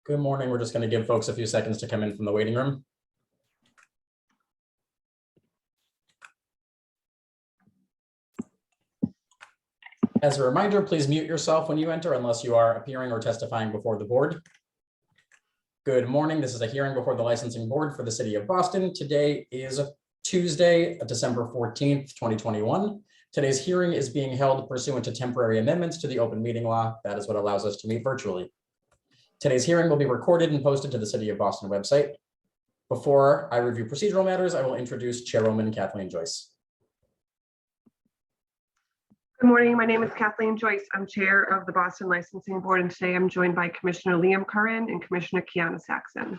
Good morning. We're just going to give folks a few seconds to come in from the waiting room. As a reminder, please mute yourself when you enter unless you are appearing or testifying before the board. Good morning. This is a hearing before the licensing board for the city of Boston. Today is Tuesday, December 14th, 2021. Today's hearing is being held pursuant to temporary amendments to the open meeting law. That is what allows us to meet virtually. Today's hearing will be recorded and posted to the City of Boston website. Before I review procedural matters, I will introduce Chairwoman Kathleen Joyce. Good morning. My name is Kathleen Joyce. I'm chair of the Boston Licensing Board, and today I'm joined by Commissioner Liam Curran and Commissioner Kiana Saxon.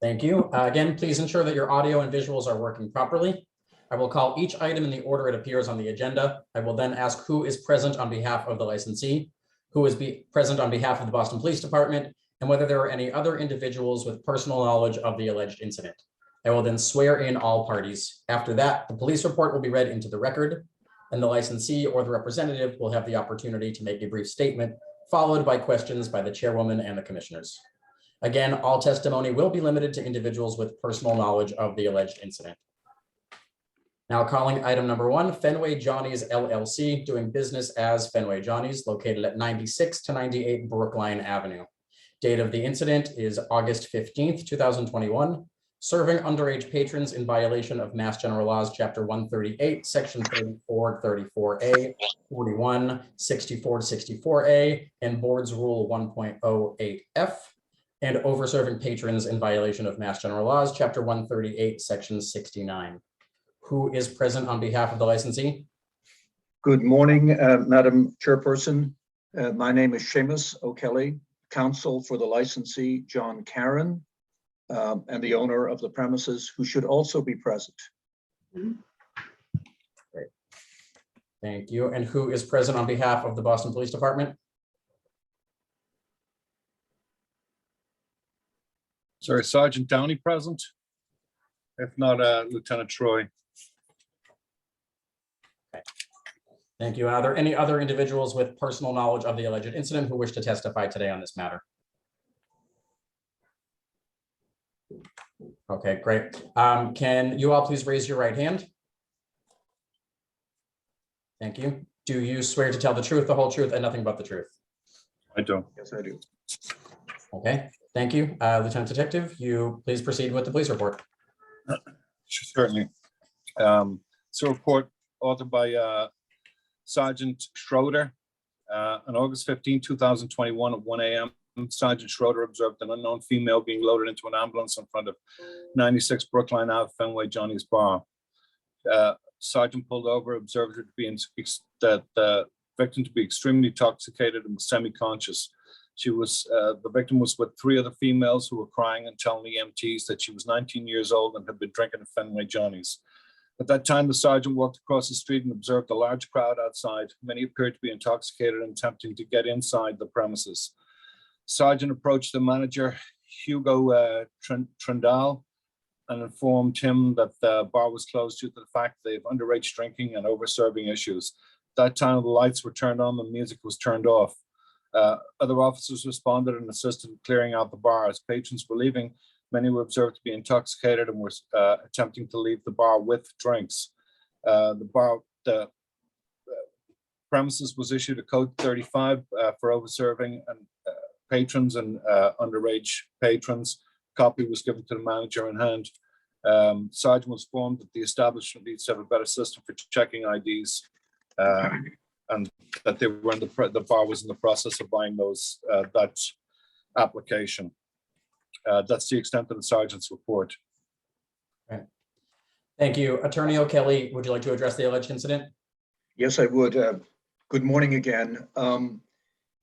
Thank you. Again, please ensure that your audio and visuals are working properly. I will call each item in the order it appears on the agenda. I will then ask who is present on behalf of the licensee, who is present on behalf of the Boston Police Department, and whether there are any other individuals with personal knowledge of the alleged incident. I will then swear in all parties. After that, the police report will be read into the record, and the licensee or the representative will have the opportunity to make a brief statement, followed by questions by the chairwoman and the commissioners. Again, all testimony will be limited to individuals with personal knowledge of the alleged incident. Now calling item number 1, Fenway Johnny's LLC, doing business as Fenway Johnny's, located at 96 to 98 Brookline Avenue. Date of the incident is August 15th, 2021. Serving underage patrons in violation of Mass General Laws, Chapter 138, Section 34, 34A, 41, 64, 64A, and Board's Rule 1.08F, and over-serving patrons in violation of Mass General Laws, Chapter 138, Section 69. Who is present on behalf of the licensee? Good morning, Madam Chairperson. My name is Seamus O'Kelly, counsel for the licensee, John Caron, and the owner of the premises, who should also be present. Great. Thank you. And who is present on behalf of the Boston Police Department? Sorry, Sergeant Downey present? If not, Lieutenant Troy. Okay. Thank you. Are there any other individuals with personal knowledge of the alleged incident who wish to testify today on this matter? Okay, great. Can you all please raise your right hand? Thank you. Do you swear to tell the truth, the whole truth, and nothing but the truth? I do. Yes, I do. Okay, thank you. Lieutenant Detective, you please proceed with the police report. Certainly. So report authored by Sergeant Schroeder on August 15, 2021 at 1 a.m. Sergeant Schroeder observed an unknown female being loaded into an ambulance in front of 96 Brookline Ave, Fenway Johnny's bar. Sergeant pulled over, observed her to be the victim to be extremely intoxicated and was semi-conscious. She was the victim was with 3 other females who were crying and telling the EMTs that she was 19 years old and had been drinking at Fenway Johnny's. At that time, the sergeant walked across the street and observed a large crowd outside. Many appeared to be intoxicated and attempting to get inside the premises. Sergeant approached the manager, Hugo Trendal, and informed him that the bar was closed due to the fact they have underage drinking and over-serving issues. At that time, the lights were turned on, the music was turned off. Other officers responded and assisted in clearing out the bar. As patrons were leaving, many were observed to be intoxicated and were attempting to leave the bar with drinks. The premises was issued a code 35 for over-serving and patrons and underage patrons. A copy was given to the manager in hand. Sergeant was informed that the establishment needs to have a better system for checking IDs, and that they were in the bar was in the process of buying those that application. That's the extent of the sergeant's report. Right. Thank you. Attorney O'Kelly, would you like to address the alleged incident? Yes, I would. Good morning again.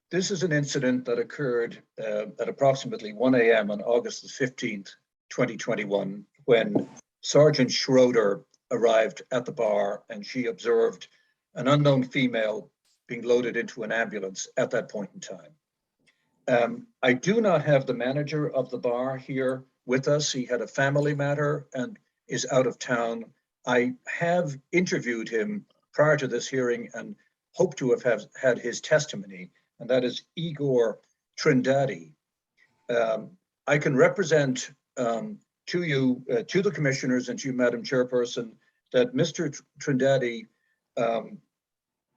This is an incident that occurred at approximately 1 a.m. on August the 15th, 2021, when Sergeant Schroeder arrived at the bar and she observed an unknown female being loaded into an ambulance at that point in time. I do not have the manager of the bar here with us. He had a family matter and is out of town. I have interviewed him prior to this hearing and hope to have had his testimony, and that is Igor Trindade. I can represent to you, to the commissioners and to you, Madam Chairperson, that Mr. Trindade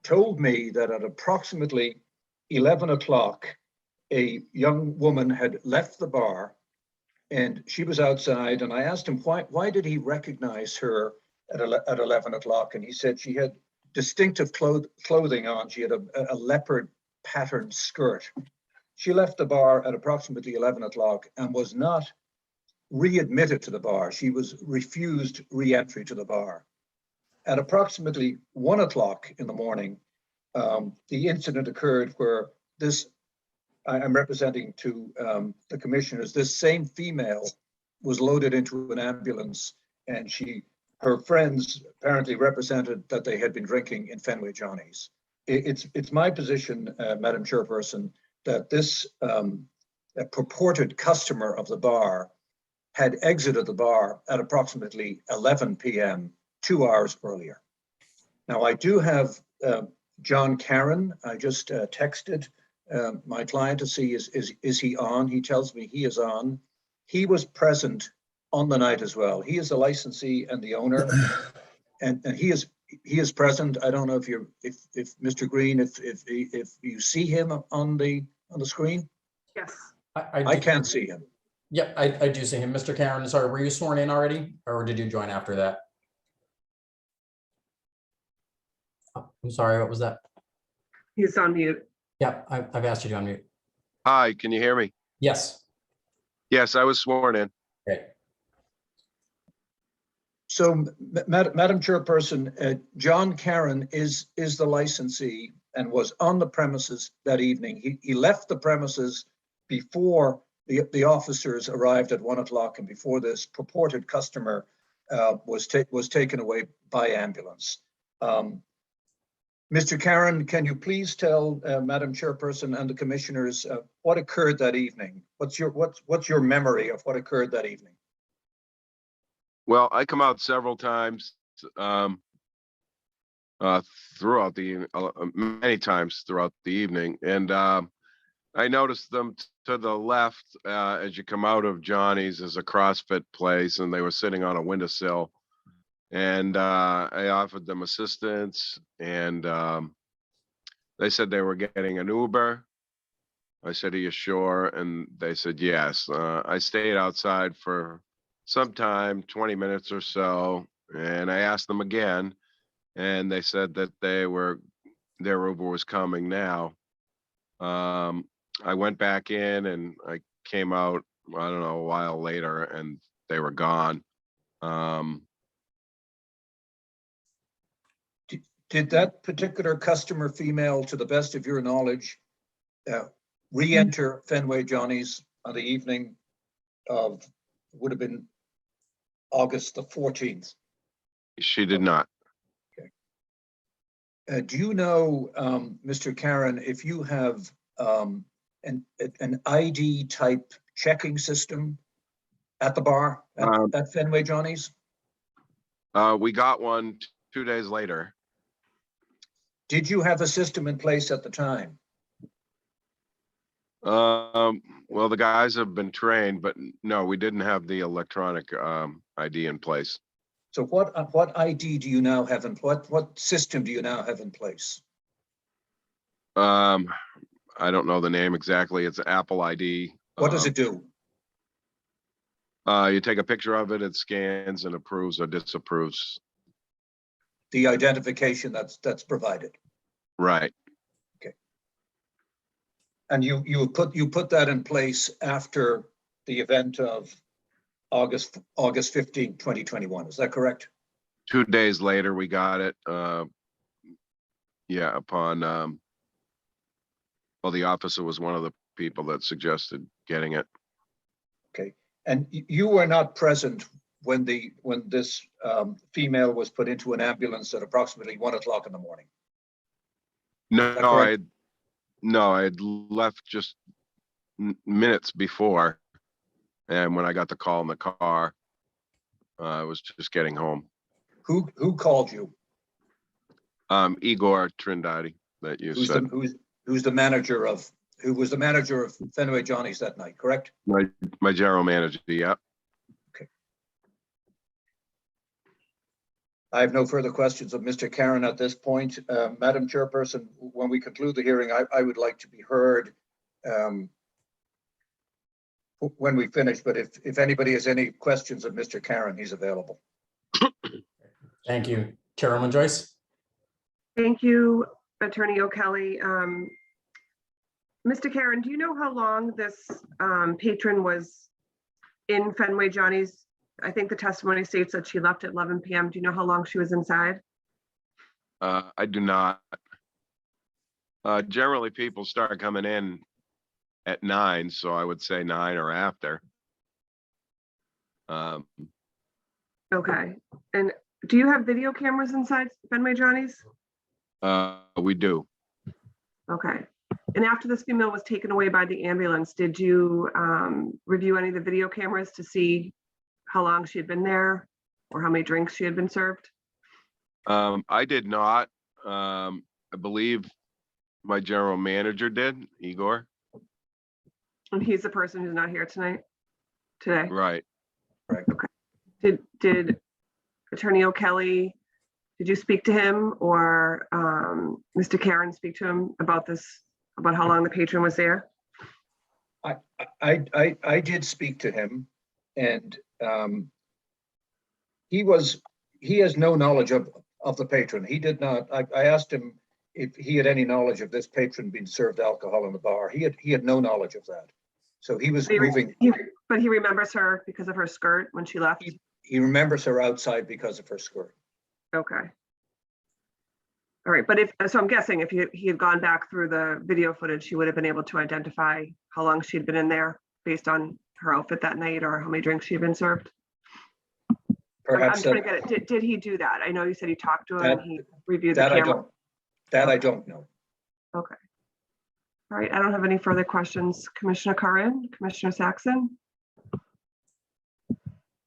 told me that at approximately 11 o'clock, a young woman had left the bar and she was outside, and I asked him why did he recognize her at 11 o'clock? And he said she had distinctive clothing on. She had a leopard patterned skirt. She left the bar at approximately 11 o'clock and was not readmitted to the bar. She was refused re-entry to the bar. At approximately 1 o'clock in the morning, the incident occurred where I'm representing to the commissioners, this same female was loaded into an ambulance, and her friends apparently represented that they had been drinking in Fenway Johnny's. It's my position, Madam Chairperson, that this purported customer of the bar had exited the bar at approximately 11 p.m., 2 hours earlier. Now, I do have John Caron. I just texted my client to see is he on. He tells me he is on. He was present on the night as well. He is the licensee and the owner, and he is present. I don't know if Mr. Green, if you see him on the screen. Yes. I can't see him. Yep, I do see him. Mr. Karen, sorry, were you sworn in already, or did you join after that? Oh, I'm sorry, what was that? He's on mute. Yep, I've asked you to unmute. Hi, can you hear me? Yes, Yes, I was sworn in. great. So, Madam Chairperson, John Caron is the licensee and was on the premises that evening. He left the premises before the officers arrived at 1 o'clock and before this purported customer was taken away by ambulance. Mr. Caron, can you please tell Madam Chairperson and the commissioners what occurred that evening? What's your memory of what occurred that evening? Well, I come out several times throughout many times throughout the evening, and I noticed them to the left as you come out of Johnny's is a CrossFit place, and they were sitting on a windowsill. And I offered them assistance, and they said they were getting an Uber. I said, "Are you sure?" And they said, "Yes." I stayed outside for some time, 20 minutes or so, and I asked them again, and they said that their Uber was coming now. I went back in, and I came out, I don't know, a while later, and they were gone. Did that particular customer female, to the best of your knowledge, re-enter Fenway Johnny's on the evening of, would have been August the 14th? She did not. Okay. Do you know, Mr. Caron, if you have an ID type checking system at the bar at Fenway Johnny's? We got one 2 days later. Did you have a system in place at the time? Well, the guys have been trained, but no, we didn't have the electronic ID in place. So what ID do you now have in, what system do you now have in place? I don't know the name exactly. It's Apple ID. What does it do? You take a picture of it, it scans and approves or disapproves. The identification that's provided. Right. Okay. And you put that in place after the event of August 15, 2021. Is that correct? 2 days later, we got it. Yeah, upon well, the officer was one of the people that suggested getting it. Okay. And you were not present when this female was put into an ambulance at approximately 1 o'clock in the morning? No, I had left just minutes before, and when I got the call in the car, I was just getting home. Who called you? Igor Trindade, that you said. Who's the manager of who was the manager of Fenway Johnny's that night, correct? My general manager, yeah. I have no further questions of Mr. Karen at this point. Madam Chairperson, when we conclude the hearing, I would like to be heard when we finish, but if anybody has any questions of Mr. Karen, he's available. Thank you. Chairwoman Joyce? Thank you, Attorney O'Kelly. Mr. Karen, do you know how long this patron was in Fenway Johnny's? I think the testimony states that she left at 11 p.m. Do you know how long she was inside? I do not. Generally, people start coming in at 9, so I would say 9 or after. Okay. And do you have video cameras inside Fenway Johnny's? We do. Okay. And after this female was taken away by the ambulance, did you review any of the video cameras to see how long she had been there or how many drinks she had been served? I did not. I believe my general manager did, Igor. And he's the person who's not here today. Right. Did Attorney O'Kelly, did you speak to him or Mr. Karen speak to him about this, about how long the patron was there? I did speak to him, and he has no knowledge of the patron. He did not. I asked him if he had any knowledge of this patron being served alcohol in the bar. He had no knowledge of that. So he was moving. But he remembers her because of her skirt when she left? He remembers her outside because of her skirt. Okay. All right, but so I'm guessing if he had gone back through the video footage, he would have been able to identify how long she'd been in there based on her outfit that night or how many drinks she had been served. Perhaps I'm trying to get it. Did he do that? I know you said he talked to him and he reviewed the that camera. I don't know. Okay. All right, I don't have any further questions. Commissioner Curran, Commissioner Saxon?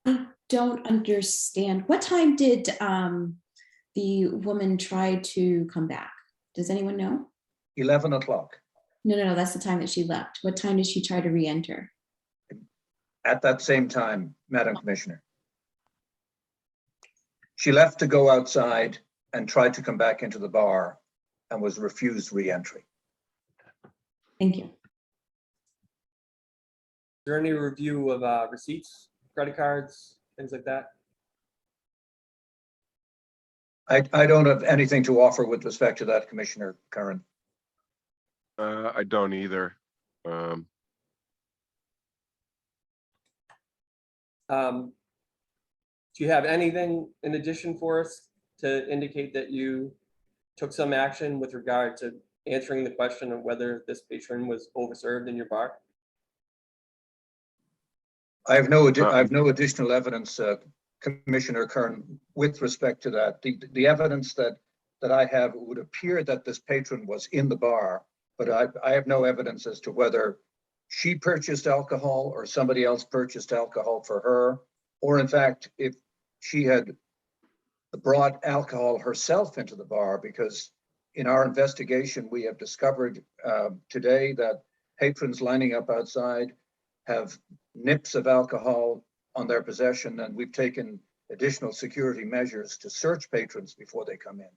I don't understand. What time did the woman try to come back? Does anyone know? 11 o'clock. No, that's the time that she left. What time did she try to re-enter? At that same time, Madam Commissioner. She left to go outside and tried to come back into the bar and was refused re-entry. Thank you. Is there any review of receipts, credit cards, things like that? I don't have anything to offer with respect to that, Commissioner Curran. I don't either. Do you have anything in addition for us to indicate that you took some action with regard to answering the question of whether this patron was overserved in your bar? I have no additional evidence, Commissioner Kern, with respect to that. The evidence that I have would appear that this patron was in the bar, but I have no evidence as to whether she purchased alcohol or somebody else purchased alcohol for her, or in fact, if she had brought alcohol herself into the bar, because in our investigation, we have discovered today that patrons lining up outside have nips of alcohol on their possession, and we've taken additional security measures to search patrons before they come in.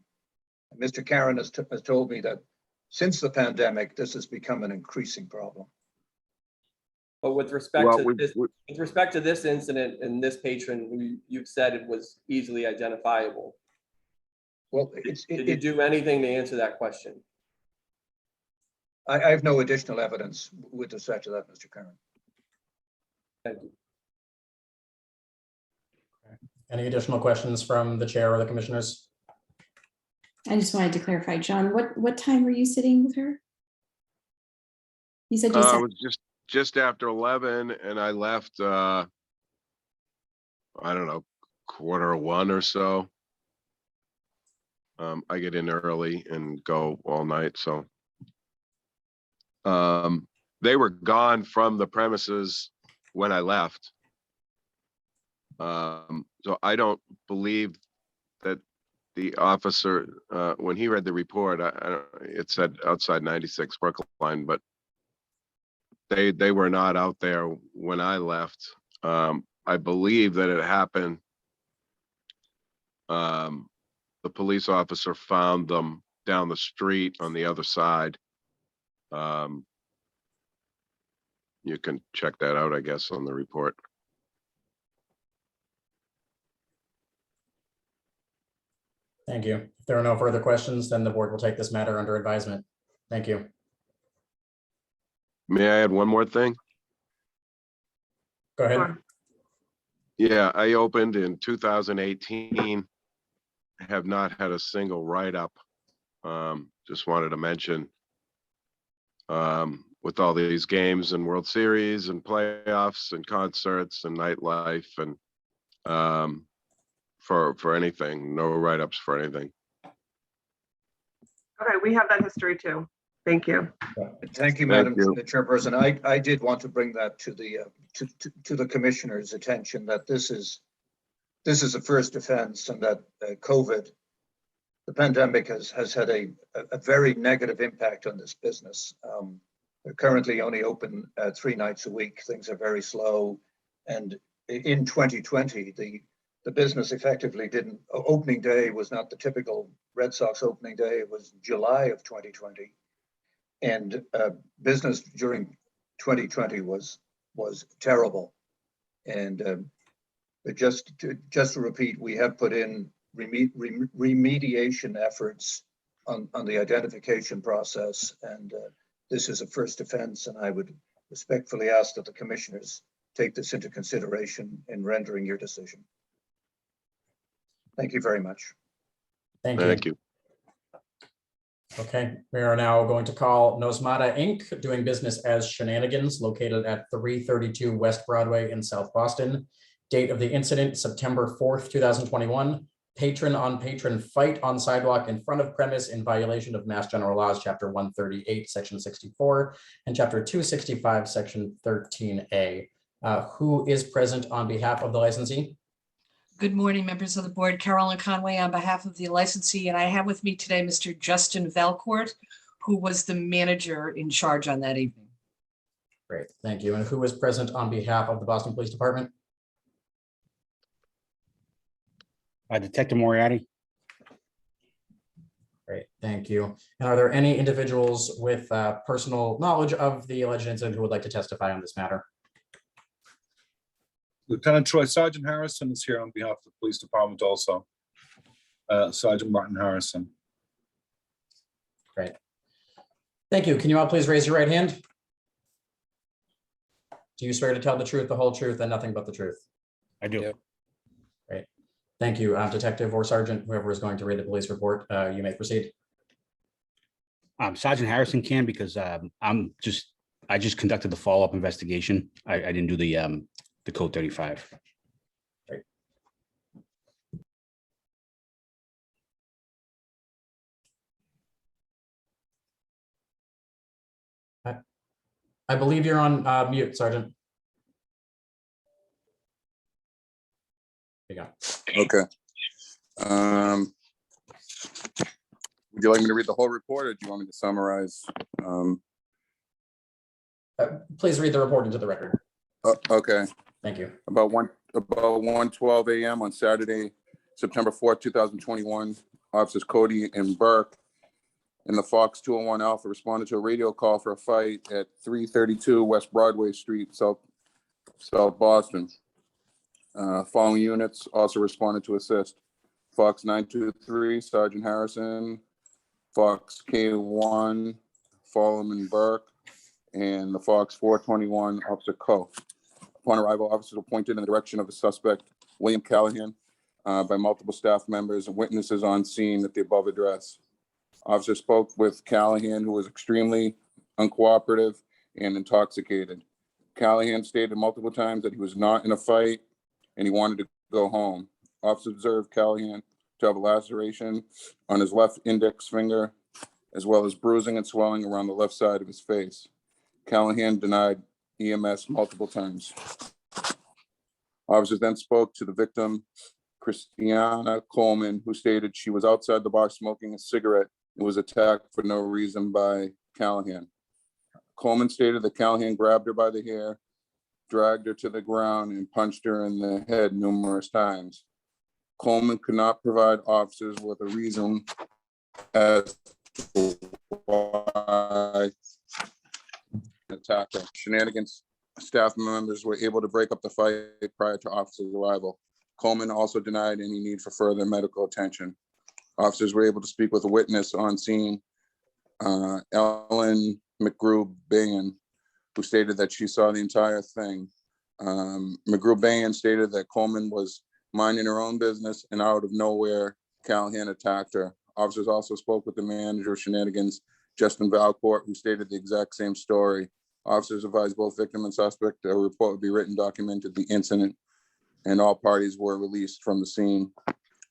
And Mr. Karen has told me that since the pandemic, this has become an increasing problem. But with respect Well, with respect to this incident and this patron who you've said it was easily identifiable, Well, did you do anything to answer that question? I have no additional evidence with respect to that, Mr. Karen. Thank you. Any additional questions from the chair or the commissioners? I just wanted to clarify, John, what time were you sitting with her? You said you It said was just after 11, and I left, I don't know, 1:15 or so. I get in early and go all night, so. They were gone from the premises when I left. So I don't believe that the officer, when he read the report, it said outside 96 Brookline, but they were not out there when I left. I believe that it happened. The police officer found them down the street on the other side. You can check that out, I guess, on the report. Thank you. If there are no further questions, then the board will take this matter under advisement. Thank you. May I add one more thing? Go ahead. Sure. Yeah, I opened in 2018. Have not had a single write-up. Just wanted to mention, with all these games and World Series and playoffs and concerts and nightlife and for anything, no write-ups for anything. Okay, we have that history too. Thank you. Thank you, Madam Chairperson. I did want to bring that to the commissioner's attention, that this is a first offense, and that COVID, the pandemic has had a very negative impact on this business. They're currently only open 3 nights a week. Things are very slow. And in 2020, the business effectively didn't, opening day was not the typical Red Sox opening day. It was July of 2020. And business during 2020 was terrible. And just to repeat, we have put in remediation efforts on the identification process, and this is a first offense, and I would respectfully ask that the commissioners take this into consideration in rendering your decision. Thank you very much. Thank you. Thank you. Okay, we are now going to call Nosmata Inc., doing business as Shenanigans, located at 332 West Broadway in South Boston. Date of the incident, September 4th, 2021. Patron on patron fight on sidewalk in front of premise in violation of Mass General Laws, Chapter 138, Section 64, and Chapter 265, Section 13A. Who is present on behalf of the licensee? Good morning, members of the board. Carolyn Conway on behalf of the licensee, and I have with me today Mr. Justin Valcourt, who was the manager in charge on that evening. Great, thank you. And who is present on behalf of the Boston Police Department? Detective Moriarty. Great, thank you. And are there any individuals with personal knowledge of the alleged incident who would like to testify on this matter? Lieutenant Troy, Sergeant Harrison is here on behalf of the police department also. Sergeant Martin Harrison. Great. Thank you. Can you all please raise your right hand? Do you swear to tell the truth, the whole truth, and nothing but the truth? I do. Great. Thank you, Detective or Sergeant, whoever is going to read the police report. You may proceed. Sergeant Harrison can, because I just conducted the follow-up investigation. I didn't do the code 35. Great. I believe you're on mute, Sergeant. There you go. Okay. Would you like me to read the whole report, or do you want me to summarize? Please read the report into the record. Okay. Thank you. About 1:12 a.m. on Saturday, September 4th, 2021, officers Cody and Burke in the Fox 201 Alpha responded to a radio call for a fight at 332 West Broadway Street, South Boston. Following units also responded to assist: Fox 923, Sergeant Harrison; Fox K1, Fallman Burke; and the Fox 421, Officer Coe. Upon arrival, officers were pointed in the direction of the suspect, William Callahan, by multiple staff members and witnesses on scene at the above address. Officers spoke with Callahan, who was extremely uncooperative and intoxicated. Callahan stated multiple times that he was not in a fight and he wanted to go home. Officers observed Callahan to have a laceration on his left index finger, as well as bruising and swelling around the left side of his face. Callahan denied EMS multiple times. Officers then spoke to the victim, Christiana Coleman, who stated she was outside the bar smoking a cigarette and was attacked for no reason by Callahan. Coleman stated that Callahan grabbed her by the hair, dragged her to the ground, and punched her in the head numerous times. Coleman could not provide officers with a reason as to why attack her. Shenanigans staff members were able to break up the fight prior to officers' arrival. Coleman also denied any need for further medical attention. Officers were able to speak with a witness on scene, Ellen McGrew-Bain, who stated that she saw the entire thing. McGrew-Bain stated that Coleman was minding her own business, and out of nowhere, Callahan attacked her. Officers also spoke with the manager of Shenanigans, Justin Valcourt, who stated the exact same story. Officers advised both victim and suspect a report would be written, documented the incident, and all parties were released from the scene.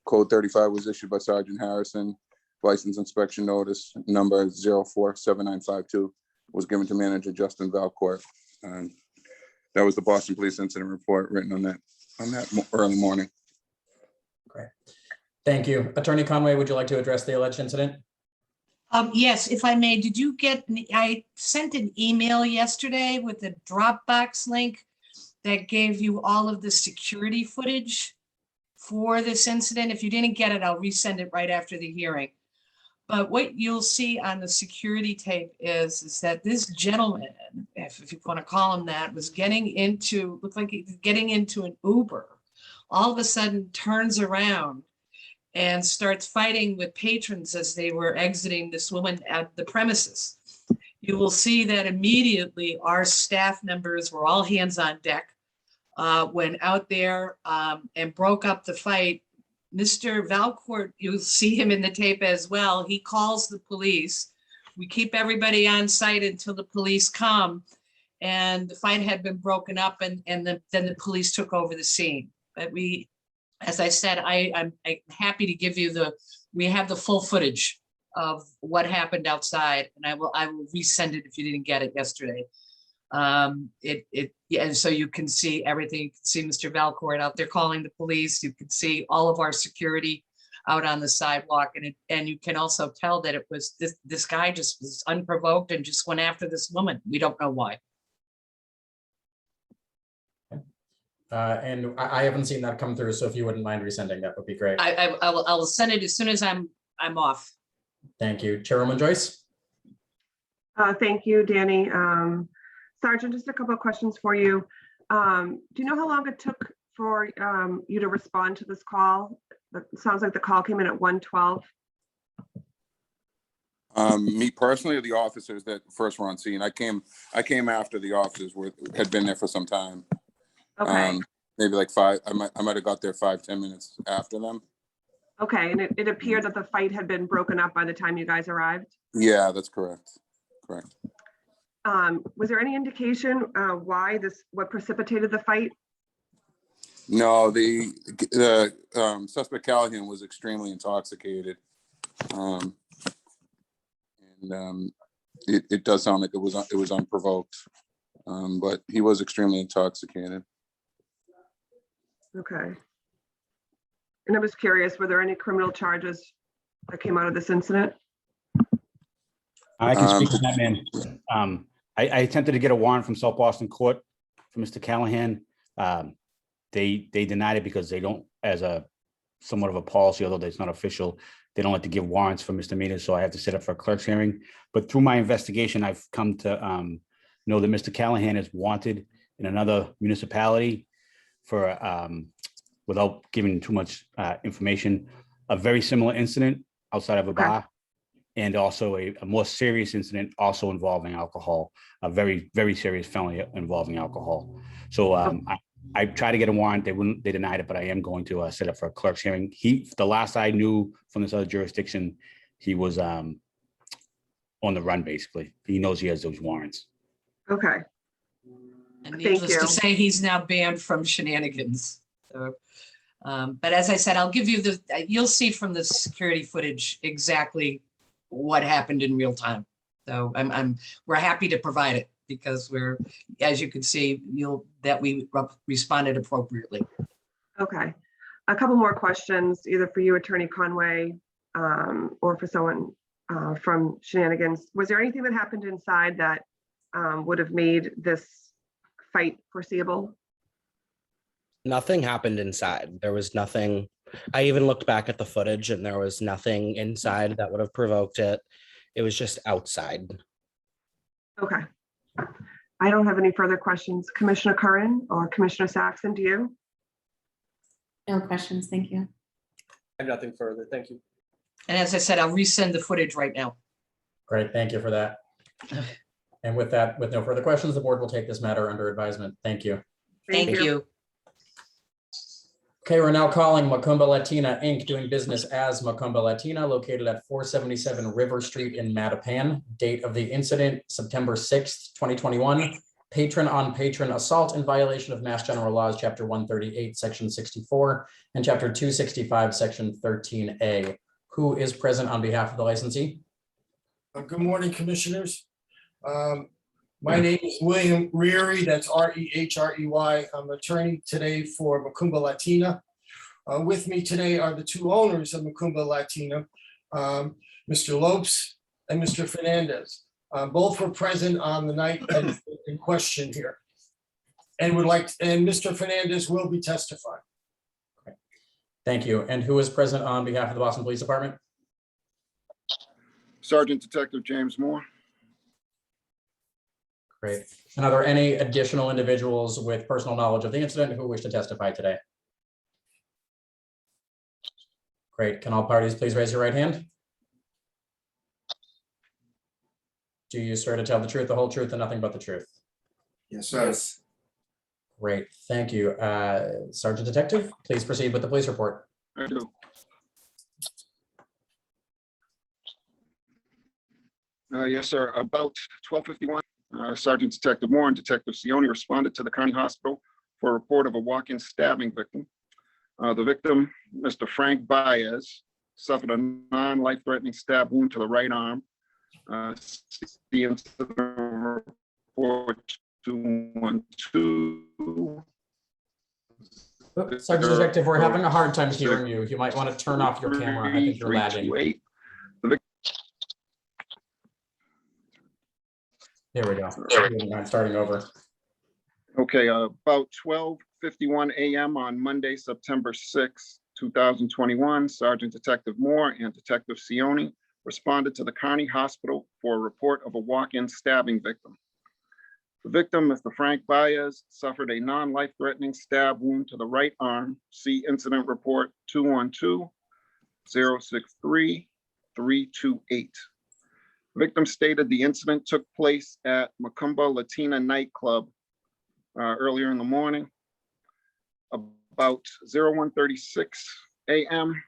Code 35 was issued by Sergeant Harrison. License inspection notice number 047952 was given to manager Justin Valcourt. And that was the Boston Police Incident Report written on that early morning. Great. Thank you. Attorney Conway, would you like to address the alleged incident? Yes, if I may, did you get, I sent an email yesterday with a Dropbox link that gave you all of the security footage for this incident. If you didn't get it, I'll resend it right after the hearing. But what you'll see on the security tape is that this gentleman, if you want to call him that, was getting into, looked like he was getting into an Uber. All of a sudden turns around and starts fighting with patrons as they were exiting this woman at the premises. You will see that immediately our staff members were all hands on deck, went out there and broke up the fight. Mr. Valcourt, you'll see him in the tape as well. He calls the police. We keep everybody on site until the police come, and the fight had been broken up, and then the police took over the scene. But we, as I said, I'm happy to give you we have the full footage of what happened outside, and I will resend it if you didn't get it yesterday. Yeah, and so you can see everything. You can see Mr. Valcourt out there calling the police. You can see all of our security out on the sidewalk, and you can also tell that it was this guy just was unprovoked and just went after this woman. We don't know why. And I haven't seen that come through, so if you wouldn't mind resending, that would be great. I'll send it as soon as I'm off. Thank you. Chairwoman Joyce? Thank you, Danny. Sergeant, just a couple of questions for you. Do you know how long it took for you to respond to this call? It sounds like the call came in at 1:12. Me personally, or the officers that first were on scene? I came after the officers had been there for some time. Okay. Maybe like five. I might have got there 5-10 minutes after them. Okay, and it appeared that the fight had been broken up by the time you guys arrived? Yeah, that's correct. Correct. Was there any indication what precipitated the fight? No, the suspect Callahan was extremely intoxicated. It does sound like it was unprovoked, but he was extremely intoxicated. Okay. And I was curious, were there any criminal charges that came out of this incident? I can speak to that, man. I attempted to get a warrant from South Boston Court for Mr. Callahan. They denied it because they don't, as a somewhat of a policy, although it's not official, they don't like to give warrants for misdemeanors. So I have to set up for a clerk's hearing. But through my investigation, I've come to know that Mr. Callahan is wanted in another municipality for, without giving too much information, a very similar incident outside of a bar. And also a more serious incident also involving alcohol, a very, very serious felony involving alcohol. So I tried to get a warrant. They denied it, but I am going to set up for a clerk's hearing. The last I knew from this other jurisdiction, he was on the run, basically. He knows he has those warrants. Okay. And needless to say, he's now banned from Shenanigans. So, but as I said, I'll give you you'll see from the security footage exactly what happened in real time. So we're happy to provide it because we're, as you can see, that we responded appropriately. Okay. A couple more questions, either for you, Attorney Conway, or for someone from Shenanigans. Was there anything that happened inside that would have made this fight foreseeable? Nothing happened inside. There was nothing. I even looked back at the footage and there was nothing inside that would have provoked it. It was just outside. Okay. I don't have any further questions. Commissioner Curran or Commissioner Saxon, do you? No questions, thank you. I have nothing further. Thank you. And as I said, I'll resend the footage right now. Great, thank you for that. And with that, with no further questions, the board will take this matter under advisement. Thank you. Thank you. Okay, we're now calling Macumba Latina Inc. doing business as Macumba Latina located at 477 River Street in Mattapan. Date of the incident, September 6th, 2021. Patron on patron assault in violation of Mass General Laws, Chapter 138, Section 64, and Chapter 265, Section 13A. Who is present on behalf of the licensee? Good morning, Commissioners. My name is William Reary, that's R-E-H-R-E-Y. I'm attorney today for Macumba Latina. With me today are the two owners of Macumba Latina, Mr. Lopes and Mr. Fernandez. Both were present on the night in question here. And Mr. Fernandez will be testifying. Thank you. And who is present on behalf of the Boston Police Department? Sergeant Detective James Moore. Great. And are there any additional individuals with personal knowledge of the incident who wish to testify today? Great. Can all parties please raise your right hand? Do you swear to tell the truth, the whole truth, and nothing but the truth? Yes, sir. Great. Thank you. Sergeant Detective, please proceed with the police report. I do. Yes, sir. About 12:51, Sergeant Detective Moore and Detective Sione responded to the county hospital for a report of a walk-in stabbing victim. The victim, Mr. Frank Baez, suffered a non-life-threatening stab wound to the right arm. The incident report 212. Sergeant Detective, we're having a hard time hearing you. You might want to turn off your camera. I think you're lagging. 328. There we go. I'm starting over. Okay, about 12:51 a.m. on Monday, September 6, 2021, Sergeant Detective Moore and Detective Sione responded to the county hospital for a report of a walk-in stabbing victim. The victim, Mr. Frank Baez, suffered a non-life-threatening stab wound to the right arm. See incident report 212-063-328. Victim stated the incident took place at Macumba Latina nightclub earlier in the morning. About 01:36 a.m.,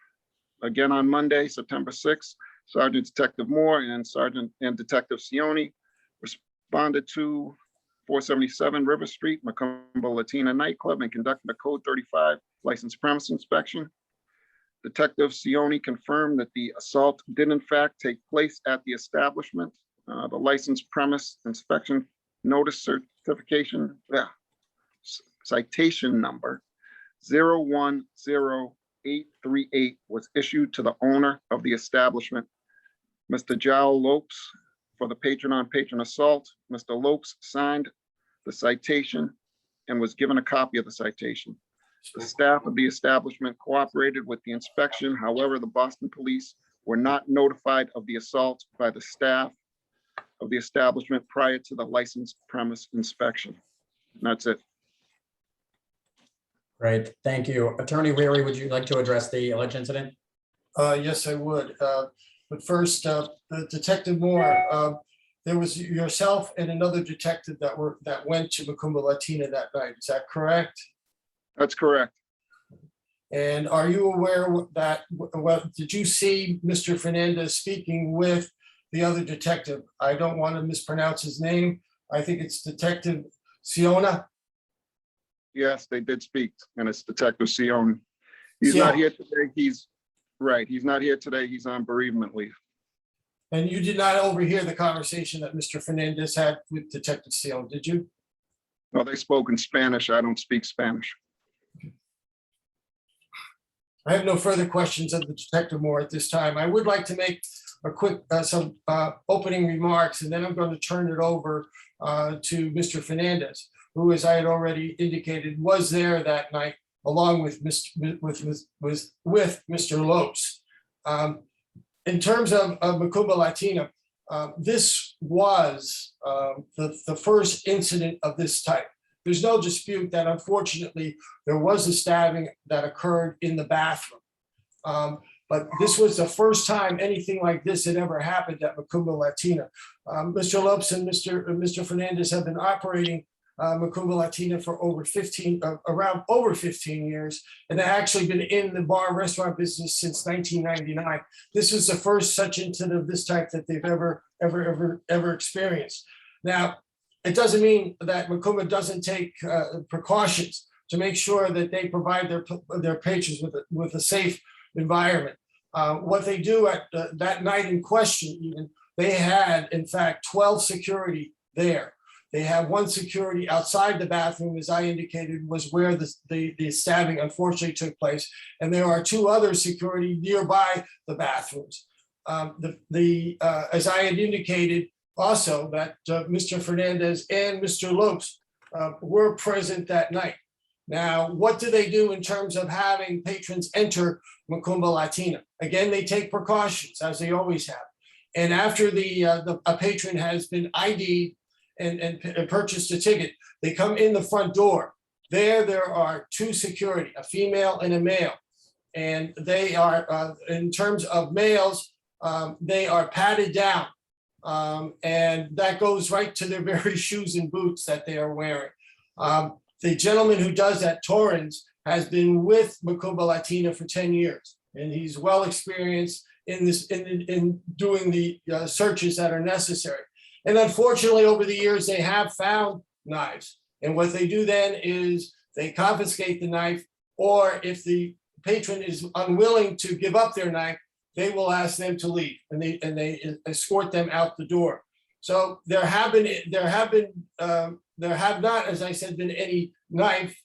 again on Monday, September 6th, Sergeant Detective Moore and Sergeant and Detective Sione responded to 477 River Street, Macumba Latina nightclub, and conducted a Code 35 licensed premise inspection. Detective Sione confirmed that the assault did in fact take place at the establishment. The licensed premise inspection notice certification, citation number 010838 was issued to the owner of the establishment, Mr. Joel Lopes, for the patron-on-patron assault. Mr. Lopes signed the citation and was given a copy of the citation. The staff of the establishment cooperated with the inspection. However, the Boston Police were not notified of the assault by the staff of the establishment prior to the licensed premise inspection. And that's it. Great, thank you. Attorney Reary, would you like to address the alleged incident? Yes, I would. But first, Detective Moore, there was yourself and another detective that went to Macumba Latina that night. Is that correct? That's correct. And are you aware that, did you see Mr. Fernandez speaking with the other detective? I don't want to mispronounce his name. I think it's Detective Sione. Yes, they did speak, and it's Detective Sione. He's not here today. He's not here today. He's on bereavement leave. And you did not overhear the conversation that Mr. Fernandez had with Detective Sione, did you? No, they spoke in Spanish. I don't speak Spanish. I have no further questions of the Detective Moore at this time. I would like to make a quick, some opening remarks, and then I'm going to turn it over to Mr. Fernandez, who, as I had already indicated, was there that night along with Mr. Lopes. In terms of Macumba Latina, this was the first incident of this type. There's no dispute that unfortunately there was a stabbing that occurred in the bathroom. But this was the first time anything like this had ever happened at Macumba Latina. Mr. Lopes and Mr. Fernandez have been operating Macumba Latina for around over 15 years, and they've actually been in the bar restaurant business since 1999. This was the first such incident of this type that they've ever experienced. Now, it doesn't mean that Macumba doesn't take precautions to make sure that they provide their patrons with a safe environment. What they do at that night in question, even, they had, in fact, 12 security there. They have one security outside the bathroom, as I indicated, was where the stabbing unfortunately took place. And there are 2 other security nearby the bathrooms. As I had indicated also that Mr. Fernandez and Mr. Lopes were present that night. Now, what do they do in terms of having patrons enter Macumba Latina? Again, they take precautions, as they always have. And after a patron has been ID'd and purchased a ticket, they come in the front door. There are 2 security, a female and a male. And they are, in terms of males, they are patted down. And that goes right to their very shoes and boots that they are wearing. The gentleman who does that, Torrens, has been with Macumba Latina for 10 years, and he's well experienced in doing the searches that are necessary. And unfortunately, over the years, they have found knives. And what they do then is they confiscate the knife, or if the patron is unwilling to give up their knife, they will ask them to leave, and they escort them out the door. So there have not, as I said, been any knife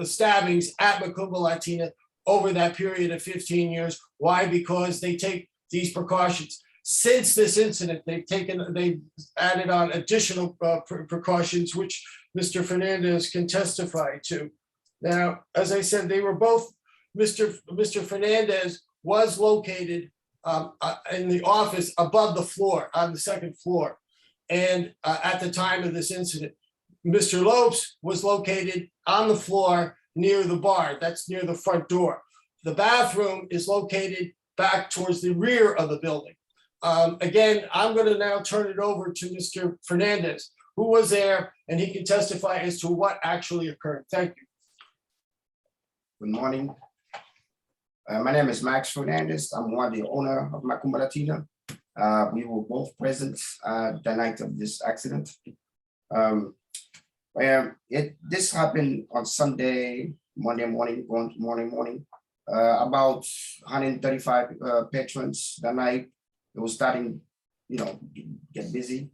stabbings at Macumba Latina over that period of 15 years. Why? Because they take these precautions. Since this incident, they've added on additional precautions, which Mr. Fernandez can testify to. Now, as I said, they were both, Mr. Fernandez was located in the office above the floor, on the 2nd floor. And at the time of this incident, Mr. Lopes was located on the floor near the bar. That's near the front door. The bathroom is located back towards the rear of the building. Again, I'm going to now turn it over to Mr. Fernandez, who was there, and he can testify as to what actually occurred. Thank you. Good morning. My name is Max Fernandez. I'm one of the owner of Macumba Latina. We were both present the night of this accident. This happened on Sunday, Monday morning. About 135 patrons that night. It was starting, get busy.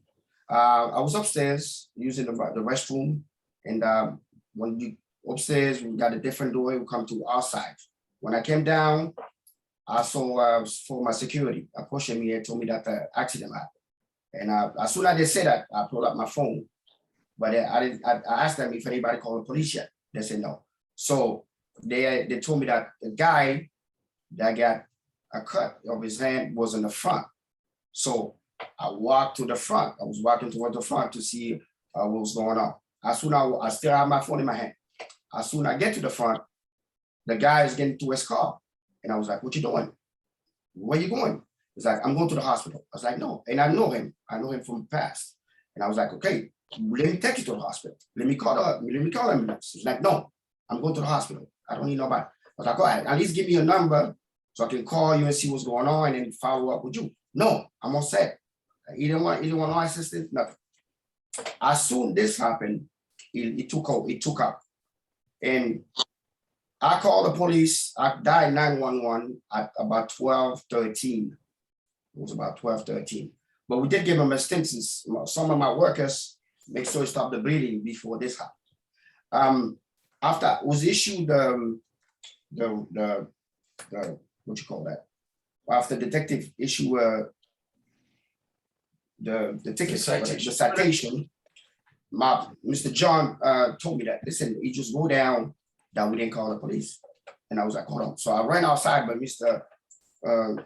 I was upstairs using the restroom, and when you upstairs, we got a different door. We come to outside. When I came down, I saw for my security approaching me and told me that the accident happened. And as soon as they said that, I pulled up my phone. But I asked them if anybody called the police yet. They said no. So they told me that the guy that got a cut of his hand was in the front. So I walked to the front. I was walking toward the front to see what was going on. As soon as I still have my phone in my hand. As soon as I get to the front, the guy is getting to his car. And I was like, what you doing? Where you going? He's like, I'm going to the hospital. I was like, no. And I know him. I know him from the past. And I was like, okay, let me take you to the hospital. Let me call ambulance. He's like, no, I'm going to the hospital. I don't need nobody. I was like, all right, at least give me a number so I can call you and see what's going on and then follow up with you. No, I'm all set. He didn't want no assistance, nothing. As soon as this happened, it took up. And I called the police. I dialed 911 at about 12:13. It was about 12:13. But we did give him assistance. Some of my workers make sure he stopped the bleeding before this happened. After it was issued what you call that? After detective issue the ticket, citation. the citation, Mr. John told me that, listen, you just go down, that we didn't call the police. And I was like, hold on. So I ran outside, but the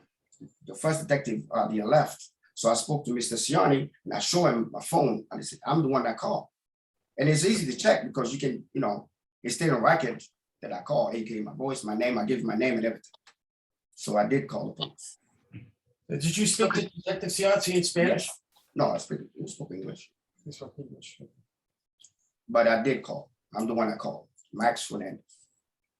first detective left. So I spoke to Mr. Siani and I showed him my phone and I said, I'm the one that called. And it's easy to check because you can, it's still on record that I called, aka my voice, my name, I give my name and everything. So I did call the police. Did you speak to Detective Cianci in Spanish? No, I spoke English, He spoke English. but I did call. I'm the one that called, Max Fernandez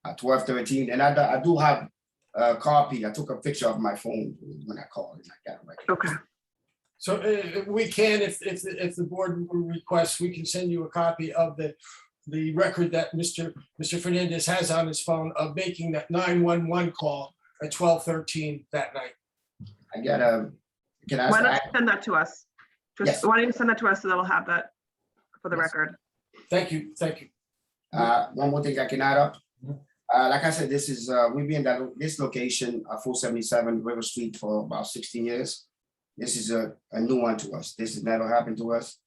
at 12:13. And I do have a copy. I took a picture of my phone when I called and I got it right. Okay. So we can, if the board requests, we can send you a copy of the record that Mr. Fernandez has on his phone of making that 911 call at 12:13 that night. I got can I Why don't ask? you send that to us? Yes. Why don't you send that to us so that we'll have that for the Yes. record? Thank you, thank you. One more thing I can add up. Like I said, this is we've been at this location, 477 River Street, for about 16 years. This is a new one to us. This has never happened to us.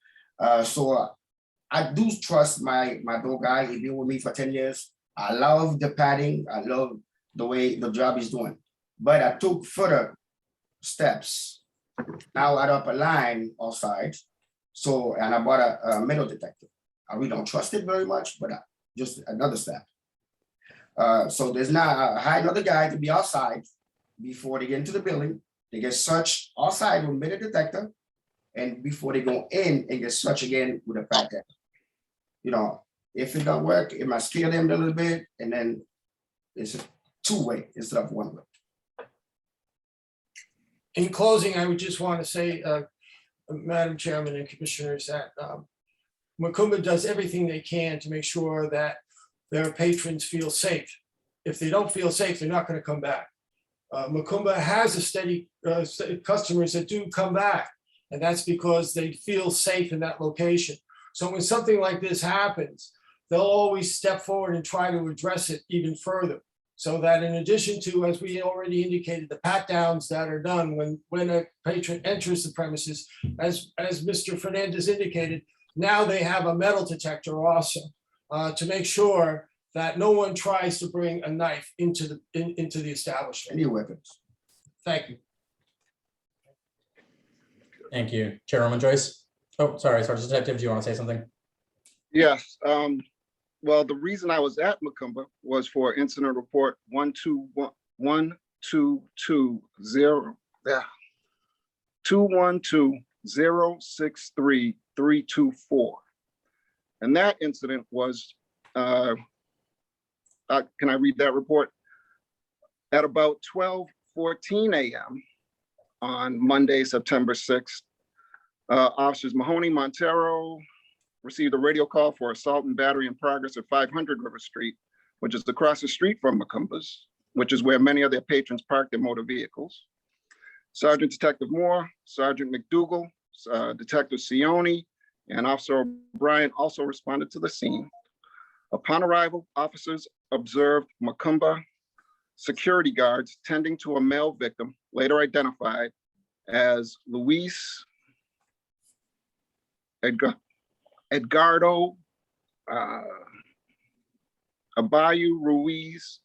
So I do trust my door guy. He's been with me for 10 years. I love the padding. I love the way the job he's doing. But I took further steps. Now I up a line outside. So, and I bought a metal detector. I really don't trust it very much, but just another step. So there's now I hired another guy to be outside before they get into the building. They get searched outside with metal detector, and before they go in and get searched again with a pat down. If it don't work, it might scare them a little bit, and then it's a two-way instead of one way. In closing, I would just want to say, Madam Chairman and Commissioners, that Macumba does everything they can to make sure that their patrons feel safe. If they don't feel safe, they're not going to come back. Macumba has a steady customers that do come back, and that's because they feel safe in that location. So when something like this happens, they'll always step forward and try to address it even further. So that in addition to, as we already indicated, the pat downs that are done when a patron enters the premises, as Mr. Fernandez indicated, now they have a metal detector also to make sure that no one tries to bring a knife into the establishment. Any weapons. Thank you. Thank you. Chairwoman Joyce. Oh, sorry, Sergeant Detective, do you want to say something? Yes. Well, the reason I was at Macumba was for incident report 212-063-324. And that incident was, can I read that report? At about 12:14 a.m. on Monday, September 6th, Officers Mahoney, Montero received a radio call for assault and battery in progress at 500 River Street, which is across the street from Macumba's, which is where many of their patrons park their motor vehicles. Sergeant Detective Moore, Sergeant McDougal, Detective Sioni, and Officer O'Brien also responded to the scene. Upon arrival, officers observed Macumba security guards tending to a male victim, later identified as Luis Edgardo Abayu Ruiz,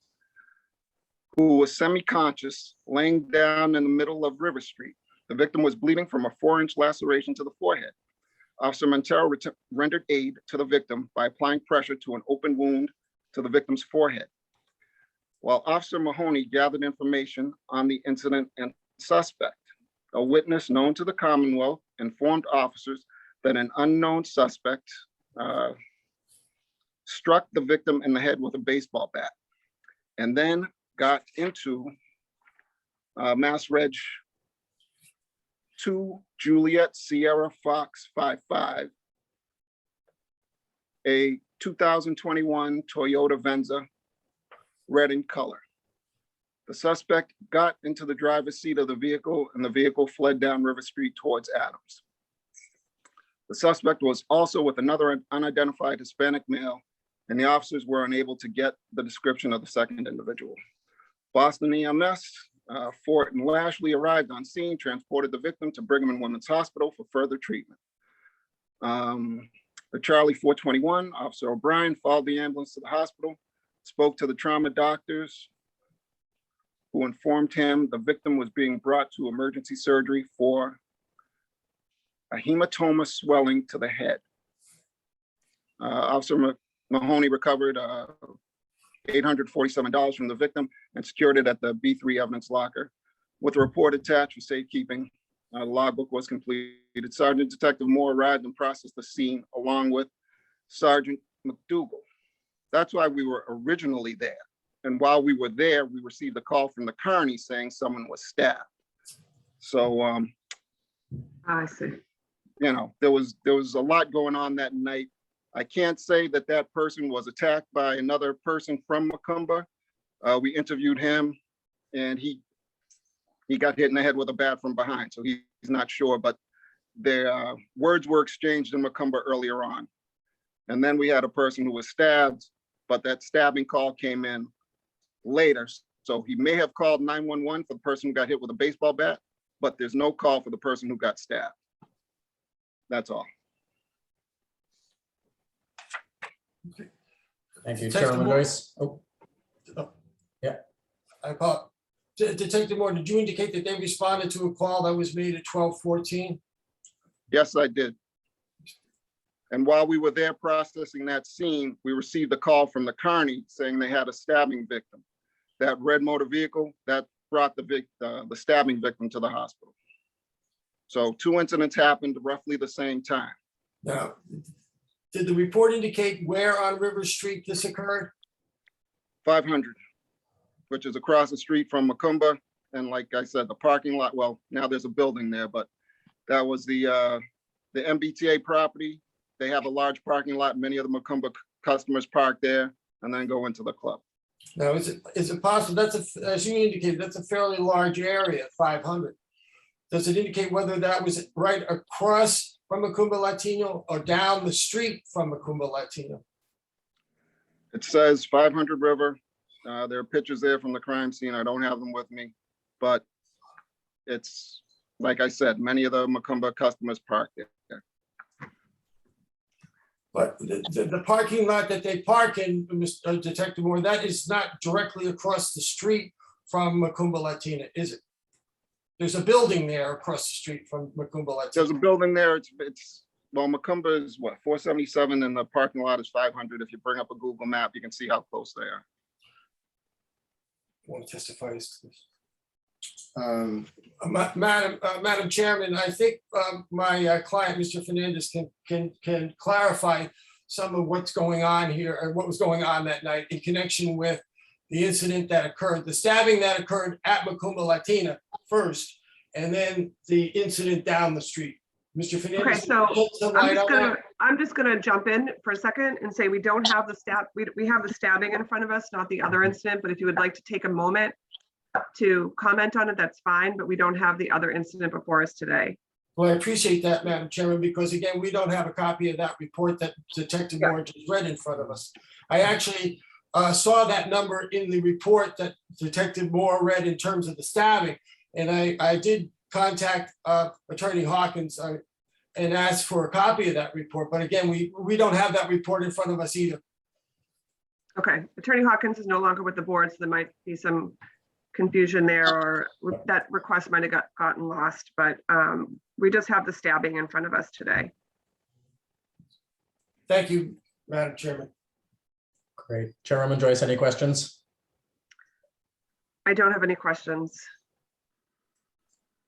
who was semi-conscious, laying down in the middle of River Street. The victim was bleeding from a 4-inch laceration to the forehead. Officer Montero rendered aid to the victim by applying pressure to an open wound to the victim's forehead. While Officer Mahoney gathered information on the incident and suspect, a witness known to the Commonwealth informed officers that an unknown suspect struck the victim in the head with a baseball bat, and then got into Mass Reg 2 Juliet Sierra Fox 55, a 2021 Toyota Venza, red in color. The suspect got into the driver's seat of the vehicle, and the vehicle fled down River Street towards Adams. The suspect was also with another unidentified Hispanic male, and the officers were unable to get the description of the second individual. Boston EMS Fort and Lashley arrived on scene, transported the victim to Brigham and Women's Hospital for further treatment. The Charlie 421, Officer O'Brien, followed the ambulance to the hospital, spoke to the trauma doctors who informed him the victim was being brought to emergency surgery for a hematoma swelling to the head. Officer Mahoney recovered $847 from the victim and secured it at the B3 evidence locker. With the report attached for safekeeping, the logbook was completed. Sergeant Detective Moore arrived and processed the scene along with Sergeant McDougal. That's why we were originally there. And while we were there, we received a call from the Kearney saying someone was stabbed. So, I see. you know, there was a lot going on that night. I can't say that that person was attacked by another person from Macumba. We interviewed him and he got hit in the head with a bat from behind. So he's not sure, but their words were exchanged in Macumba earlier on. And then we had a person who was stabbed, but that stabbing call came in later. So he may have called 911 for the person who got hit with a baseball bat, but there's no call for the person who got stabbed. That's all. Thank you, Detective Chairman Moore. Joyce. Oh, I apologize. Detective Moore, did you indicate that they responded to a call that was made at 12:14? Yes, I did. And while we were there processing that scene, we received a call from the Kearney saying they had a stabbing victim. That red motor vehicle that brought the stabbing victim to the hospital. So 2 incidents happened roughly the same time. Now, did the report indicate where on River Street this occurred? 500, which is across the street from Macumba. And like I said, the parking lot, well, now there's a building there, but that was the MBTA property. They have a large parking lot. Many of the Macumba customers park there and then go into the club. Now, is it possible, as you indicated, that's a fairly large area, 500. Does it indicate whether that was right across from Macumba Latino or down the street from Macumba Latino? It says 500 River. There are pictures there from the crime scene. I don't have them with me, but it's, like I said, many of the Macumba customers park there. But the parking lot that they park in, Mr. Detective Moore, that is not directly across the street from Macumba Latina, is it? There's a building there across the street from Macumba Latina. There's a building there. It's well, Macumba is what, 477 and the parking lot is 500. If you bring up a Google map, you can see how close they are. Want to testify as to this? Madam Chairman, I think my client, Mr. Fernandez, can clarify some of what's going on here, or what was going on that night in connection with the incident that occurred, the stabbing that occurred at Macumba Latina first, and then the incident down the street. Mr. Fernandez. Okay, so I'm just gonna jump in for a second and say we don't have the we have the stabbing in front of us, not the other incident, but if you would like to take a moment to comment on it, that's fine, but we don't have the other incident before us today. Well, I appreciate that, Madam Chairman, because again, we don't have a copy of that report that Detective Moore just read in front of us. I actually saw that number in the report that Detective Moore read in terms of the stabbing. And I did contact Attorney Hawkins and ask for a copy of that report. But again, we don't have that report in front of us either. Okay, Attorney Hawkins is no longer with the board, so there might be some confusion there, or that request might have gotten lost, but we just have the stabbing in front of us today. Thank you, Madam Chairman. great. Chairwoman Joyce, any questions? I don't have any questions.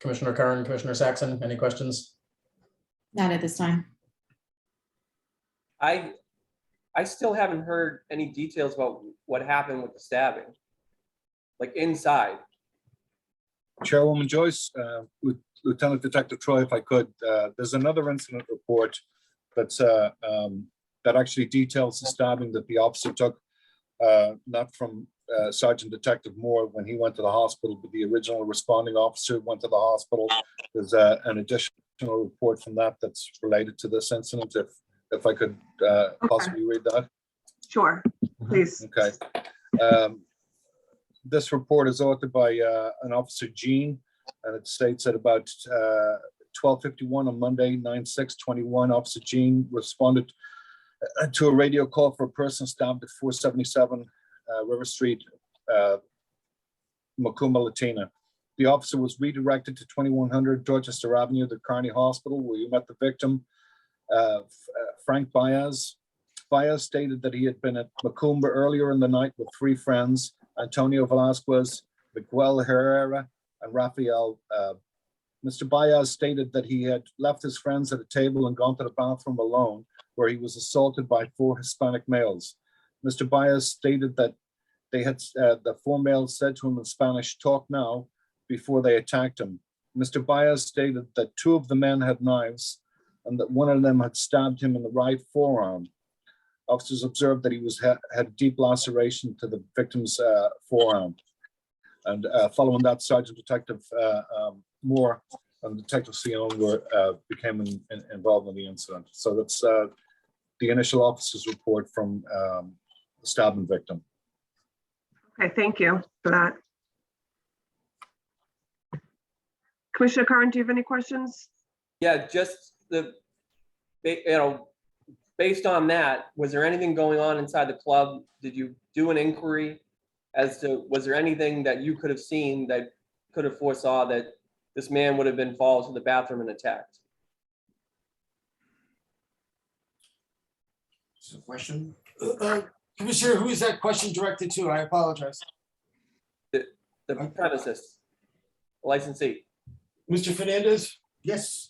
Commissioner Kern, Commissioner Saxon, any questions? Not at this time. I still haven't heard any details about what happened with the stabbing, like inside. Chairwoman Joyce, Lieutenant Detective Troy, if I could, there's another incident report that's that actually details the stabbing that the officer took, not from Sergeant Detective Moore when he went to the hospital, but the original responding officer went to the hospital. There's an additional report from that that's related to this incident. If I could possibly read that. Sure, please. Okay. This report is authored by an officer, Gene, and it states that about 12:51 on Monday, 9/6/21, Officer Gene responded to a radio call for a person stabbed at 477 River Street, Macumba, Latina. The officer was redirected to 2100 Dorchester Avenue, the Kearney Hospital, where he met the victim, Frank Baez. Baez stated that he had been at Macumba earlier in the night with three friends, Antonio Velasquez, Miguel Herrera, and Rafael. Mr. Baez stated that he had left his friends at a table and gone to the bathroom alone, where he was assaulted by four Hispanic males. Mr. Baez stated that they had the four males said to him in Spanish, "Talk now," before they attacked him. Mr. Baez stated that two of the men had knives and that one of them had stabbed him in the right forearm. Officers observed that he had deep laceration to the victim's forearm. And following that, Sergeant Detective Moore and Detective Sion became involved in the incident. So that's the initial officer's report from the stabbing victim. Okay, thank you for that. Commissioner Curran, do you have any questions? Yeah, just based on that, was there anything going on inside the club? Did you do an inquiry as to, was there anything that you could have seen that could have foresaw that this man would have been followed to the bathroom and attacked? Is the question? Commissioner, who is that question directed to? I apologize. The premises, licensee. Mr. Fernandez? Yes,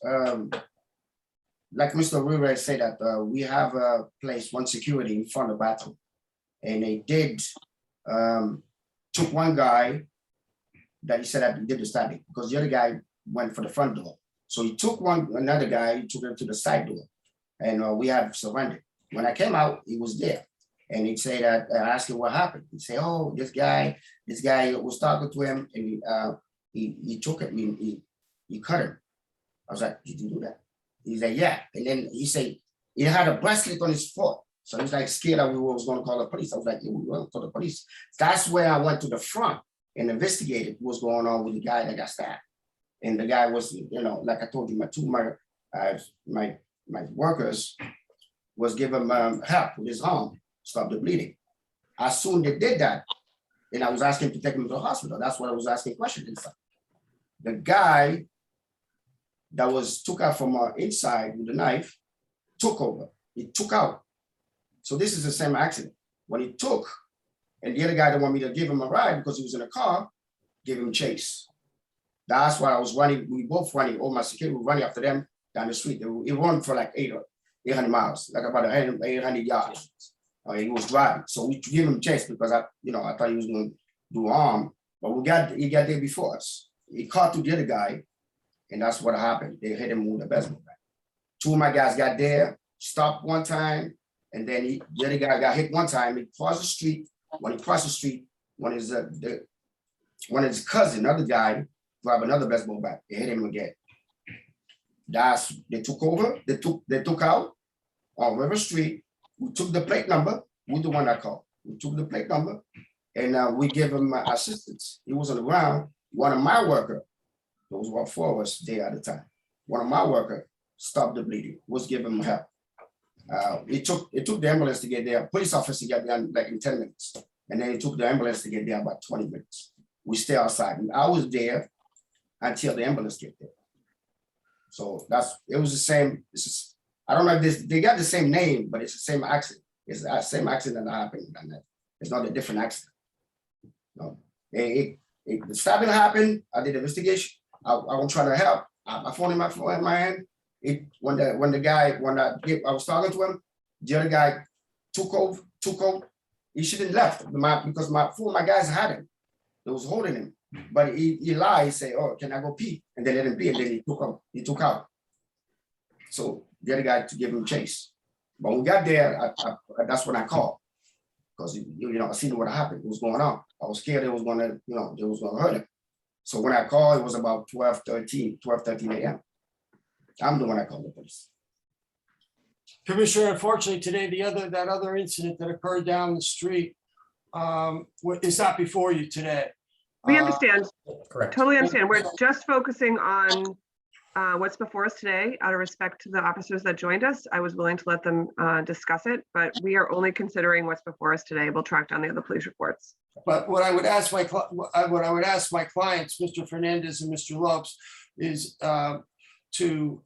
like Mr. Rivera said that we have a place, one security in front of the bathroom. And they did, took one guy that he said that he did the stabbing because the other guy went for the front door. So he took another guy, he took him to the side door and we have surrendered. When I came out, he was there. And he'd say that, I asked him what happened. He'd say, oh, this guy was talking to him and he took it, he cut him. I was like, did you do that? He's like, yeah. And then he said, he had a bracelet on his foot. So he was like scared that we was going to call the police. I was like, yeah, we will call the police. That's where I went to the front and investigated what's going on with the guy that got stabbed. And the guy was, like I told you, my workers was giving him help with his arm, stop the bleeding. As soon as they did that, and I was asking to take him to the hospital. That's what I was asking questions. The guy that was took out from inside with the knife took over. He took out. So this is the same accident. When he took, and the other guy that wanted me to give him a ride because he was in a car, gave him chase. That's why I was running. We both running. All my security were running after them down the street. It run for like 800 miles, like about 800 yards. He was driving, so we gave him chase because I thought he was going to do harm, but he got there before us. He caught to the other guy, and that's what happened. They hit him with a baseball bat. Two of my guys got there, stopped one time, and then the other guy got hit one time. He crossed the street. When he crossed the street, one of his cousin, another guy, grabbed another baseball bat. They hit him again. They took over. They took out on River Street. We took the plate number. We're the one that called. We took the plate number, and we gave him assistance. He was on the ground. One of my workers, those were four of us there at the time. One of my workers stopped the bleeding. Was giving him help. It took the ambulance to get there. Police officer got there like in 10 minutes, and then it took the ambulance to get there about 20 minutes. We stay outside. And I was there until the ambulance get there. So it was the same. I don't know if they got the same name, but it's the same accident. It's the same accident that happened. It's not a different accident. No, the stabbing happened. I did investigation. I was trying to help. My phone in my hand. When I was talking to him, the other guy took over. He shouldn't have left because four of my guys had him. They was holding him, but he lied. He said, "Oh, can I go pee?" And they let him pee, and then he took out. So the other guy to give him chase. But when we got there, that's when I called because I seen what happened, what was going on. I was scared it was going to, they was going to hurt him. So when I called, it was about 12:13 a.m. I'm the one that called the police. Commissioner, unfortunately today, that other incident that occurred down the street is not before you today. We understand, Correct. totally understand. We're just focusing on what's before us today. Out of respect to the officers that joined us, I was willing to let them discuss it, but we are only considering what's before us today. We'll track down the other police reports. But what I would ask my clients, Mr. Fernandez and Mr. Lopes, is to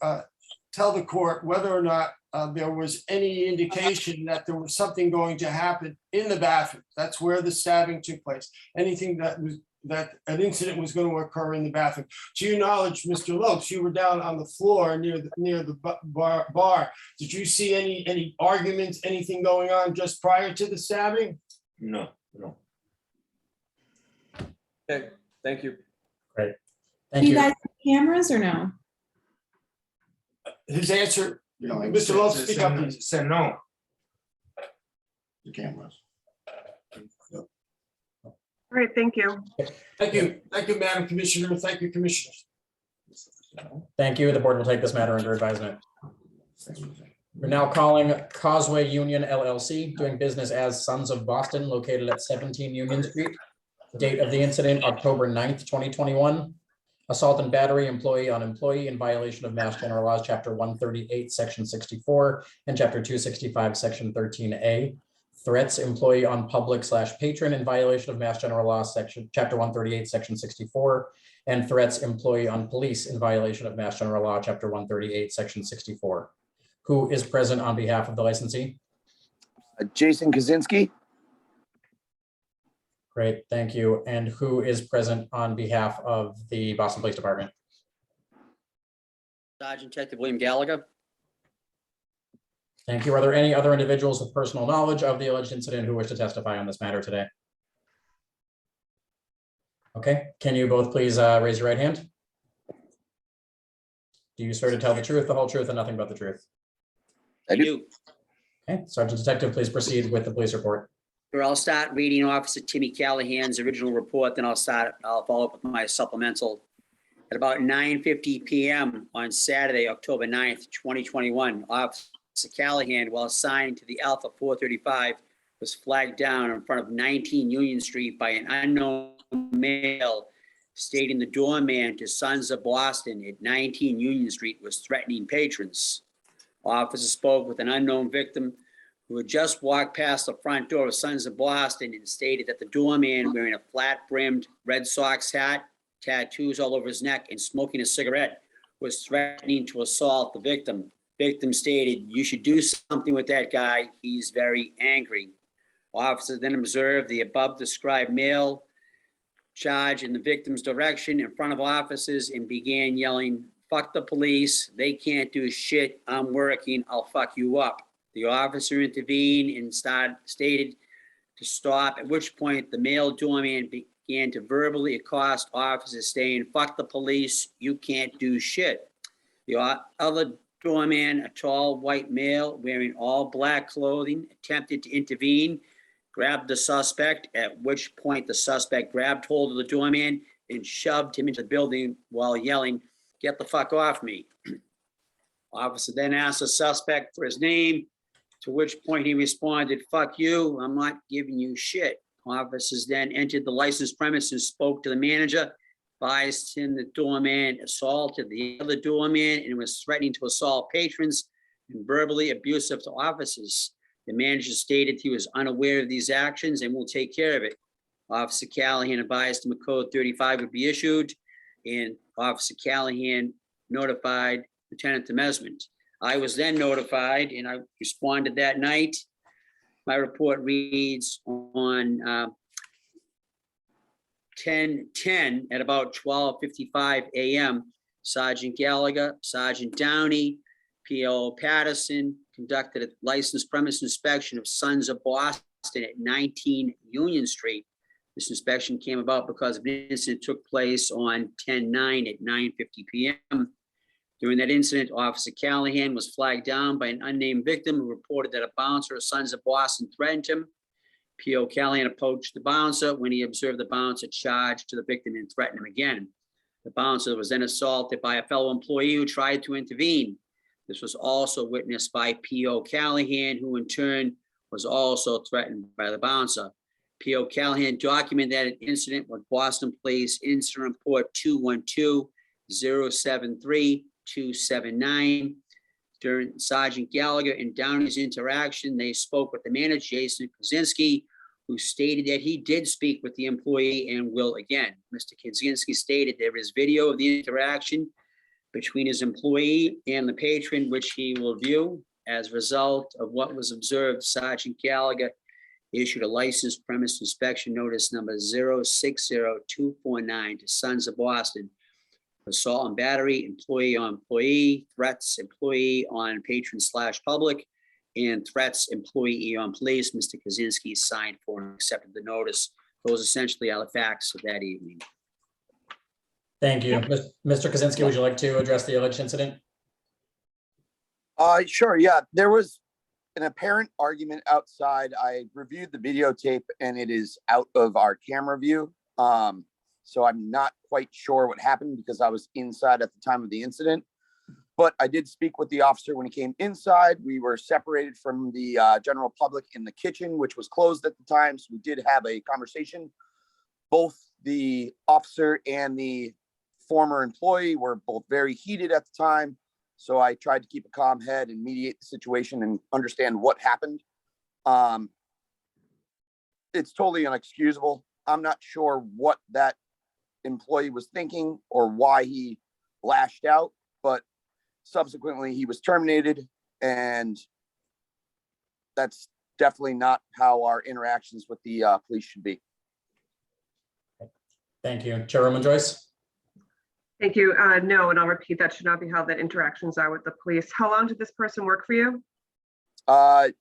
tell the court whether or not there was any indication that there was something going to happen in the bathroom. That's where the stabbing took place. Anything that an incident was going to occur in the bathroom. To your knowledge, Mr. Lopes, you were down on the floor near the bar. Did you see any arguments, anything going on just prior to the stabbing? No. Okay, thank you. Great. Do Thank you you. guys have cameras or no? His answer, No, Mr. Lopes, speak up, please. Said no. The cameras. All right, thank you. Thank you, Madam Commissioner. Thank you, Commissioners. Thank you. The board will take this matter under advisement. We're now calling Causeway Union LLC, doing business as Sons of Boston, located at 17 Union Street. Date of the incident, October 9th, 2021. Assault and battery employee on employee in violation of Mass General Laws, Chapter 138, Section 64, and Chapter 265, Section 13A. Threats employee on public/patron in violation of Mass General Laws, Chapter 138, Section 64, and threats employee on police in violation of Mass General Law, Chapter 138, Section 64. Who is present on behalf of the licensee? Jason Kaczynski. Great, thank you. And who is present on behalf of the Boston Police Department? Sergeant Detective William Gallagher. Thank you. Are there any other individuals with personal knowledge of the alleged incident who wish to testify on this matter today? Okay, can you both please raise your right hand? Do you swear to tell the truth, the whole truth, and nothing but the truth? I do. Okay, Sergeant Detective, please proceed with the police report. Here, I'll start reading Officer Timmy Callahan's original report, then I'll follow up with my supplemental. At about 9:50 p.m. on Saturday, October 9th, 2021, Officer Callahan, while assigned to the Alpha 435, was flagged down in front of 19 Union Street by an unknown male stating the doorman to Sons of Boston at 19 Union Street was threatening patrons. Officer spoke with an unknown victim who had just walked past the front door of Sons of Boston and stated that the doorman, wearing a flat-brimmed Red Sox hat, tattoos all over his neck, and smoking a cigarette, was threatening to assault the victim. Victim stated, "You should do something with that guy. He's very angry." Officer then observed the above described male charge in the victim's direction in front of officers and began yelling, "Fuck the police. They can't do shit. I'm working. I'll fuck you up." The officer intervened and stated to stop, at which point the male doorman began to verbally accost officers saying, "Fuck the police. You can't do shit." The other doorman, a tall white male wearing all black clothing, attempted to intervene, grabbed the suspect, at which point the suspect grabbed hold of the doorman and shoved him into the building while yelling, "Get the fuck off me." Officer then asked the suspect for his name, to which point he responded, "Fuck you, I'm not giving you shit." Officers then entered the licensed premise and spoke to the manager, advised him the doorman assaulted the other doorman and was threatening to assault patrons and verbally abusive to officers. The manager stated he was unaware of these actions and will take care of it. Officer Callahan advised him a code 35 would be issued, and Officer Callahan notified Lieutenant Demesment. I was then notified and I responded that night. My report reads on 10:10 at about 12:55 a.m. Sergeant Gallagher, Sergeant Downey, P.O. Patterson conducted a licensed premise inspection of Sons of Boston at 19 Union Street. This inspection came about because an incident took place on 10/9 at 9:50 p.m. During that incident, Officer Callahan was flagged down by an unnamed victim who reported that a bouncer of Sons of Boston threatened him. P.O. Callahan approached the bouncer. When he observed the bouncer, charged to the victim and threatened him again. The bouncer was then assaulted by a fellow employee who tried to intervene. This was also witnessed by P.O. Callahan, who in turn was also threatened by the bouncer. P.O. Callahan documented that an incident with Boston Police Incident Report 212-073-279. During Sergeant Gallagher and Downey's interaction, they spoke with the manager, Jason Krasinski, who stated that he did speak with the employee and will again. Mr. Krasinski stated there is video of the interaction between his employee and the patron, which he will view. As a result of what was observed, Sergeant Gallagher issued a licensed premise inspection notice number 060249 to Sons of Boston. Assault and battery, employee on employee, threats, employee on patron/public, and threats, employee on police. Mr. Kaczynski signed for and accepted the notice. Those essentially are the facts of that evening. Thank you. Mr. Kaczynski, would you like to address the alleged incident? Sure, yeah. There was an apparent argument outside. I reviewed the videotape and it is out of our camera view. So I'm not quite sure what happened because I was inside at the time of the incident. But I did speak with the officer when he came inside. We were separated from the general public in the kitchen, which was closed at the time. So we did have a conversation. Both the officer and the former employee were both very heated at the time. So I tried to keep a calm head and mediate the situation and understand what happened. It's totally unexcusable. I'm not sure what that employee was thinking or why he lashed out, but subsequently he was terminated, and that's definitely not how our interactions with the police should be. Thank you. Chairwoman Joyce? Thank you. No, and I'll repeat, that should not be how that interactions are with the police. How long did this person work for you? About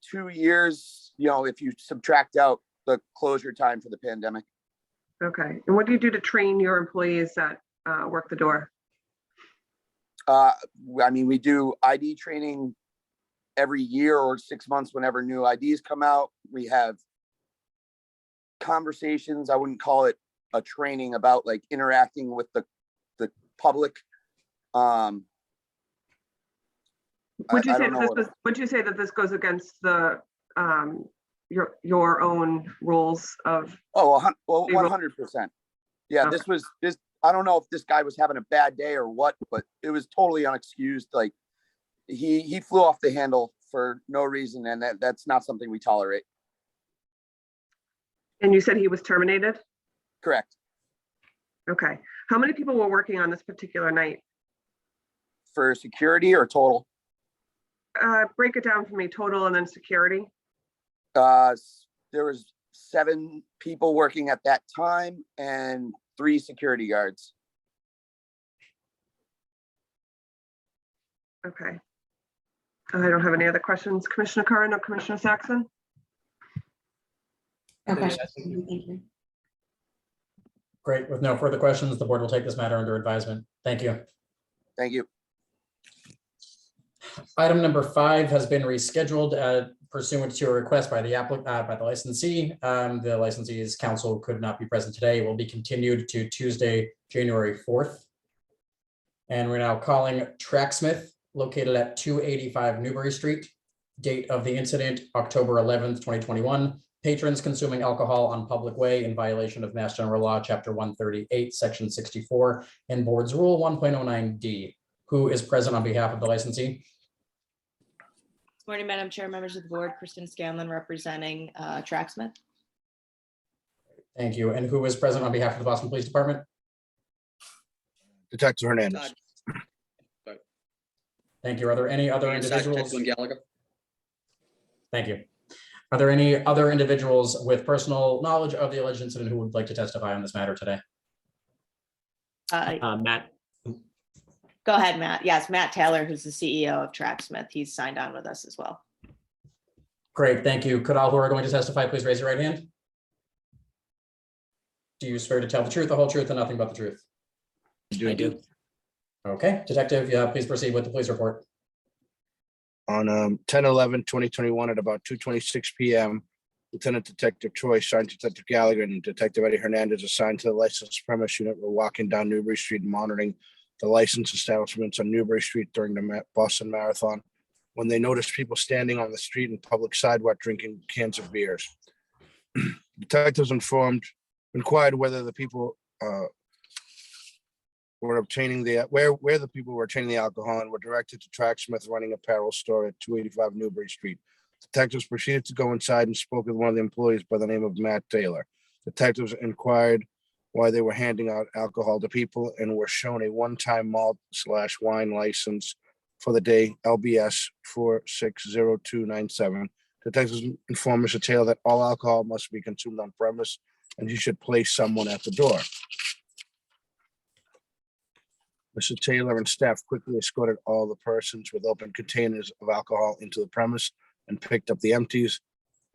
2 years, if you subtract out the closure time for the pandemic. Okay. And what do you do to train your employees that work the door? We do ID training every year or 6 months whenever new IDs come out. We have conversations. I wouldn't call it a training about like interacting with the public. Would you say that this goes against the your own rules of? Oh, 100%. Yeah, Okay. this. I don't know if this guy was having a bad day or what, but it was totally unexcused. Like he flew off the handle for no reason, and that's not something we tolerate. And you said he was terminated? Correct. Okay. How many people were working on this particular night? For security or total? Break it down for me, total and then security. There was 7 people working at that time and 3 security guards. Okay. I don't have any other questions. Commissioner Curran or Commissioner Saxon? Okay. Thank you. Great. With no further questions, the board will take this matter under advisement. Thank you. Thank you. Item number 5 has been rescheduled pursuant to a request by the licensee. The licensee's counsel could not be present today. It will be continued to Tuesday, January 4th. And we're now calling Tracksmith, located at 285 Newbury Street. Date of the incident, October 11th, 2021. Patrons consuming alcohol on public way in violation of Mass General Law, Chapter 138, Section 64, and Board's Rule 1.09D. Who is present on behalf of the licensee? Morning, Madam Chair, members of the board. Kristen Scanlon representing Tracksmith. Thank you. And who is present on behalf of the Boston Police Department? Detective Hernandez. Thank you. Are there any other And individuals? Sergeant Gallagher. Thank you. Are there any other individuals with personal knowledge of the alleged incident who would like to testify on this matter today? Matt. Go ahead, Matt. Yes, Matt Taylor, who's the CEO of Tracksmith. He's signed on with us as well. Great, thank you. Could all who are going to testify, please raise your right hand? Do you swear to tell the truth, the whole truth, and nothing but the truth? I do. Okay, Detective, yeah, please proceed with the police report. On 10/11/2021 at about 2:26 p.m., Lieutenant Detective Troy, Sergeant Detective Gallagher, and Detective Eddie Hernandez assigned to the licensed premise unit were walking down Newbury Street and monitoring the licensed establishments on Newbury Street during the Boston Marathon. when they noticed people standing on the street and public sidewalk drinking cans of beers. Detectives inquired whether the people were obtaining where the people were obtaining the alcohol, and were directed to Tracksmith Running Apparel Store at 285 Newbury Street. Detectives proceeded to go inside and spoke with one of the employees by the name of Matt Taylor. Detectives inquired why they were handing out alcohol to people and were shown a one-time malt/wine license for the day LBS 460297. Detectives informed Mr. Taylor that all alcohol must be consumed on premise and he should place someone at the door. Mr. Taylor and staff quickly escorted all the persons with open containers of alcohol into the premise and picked up the empties.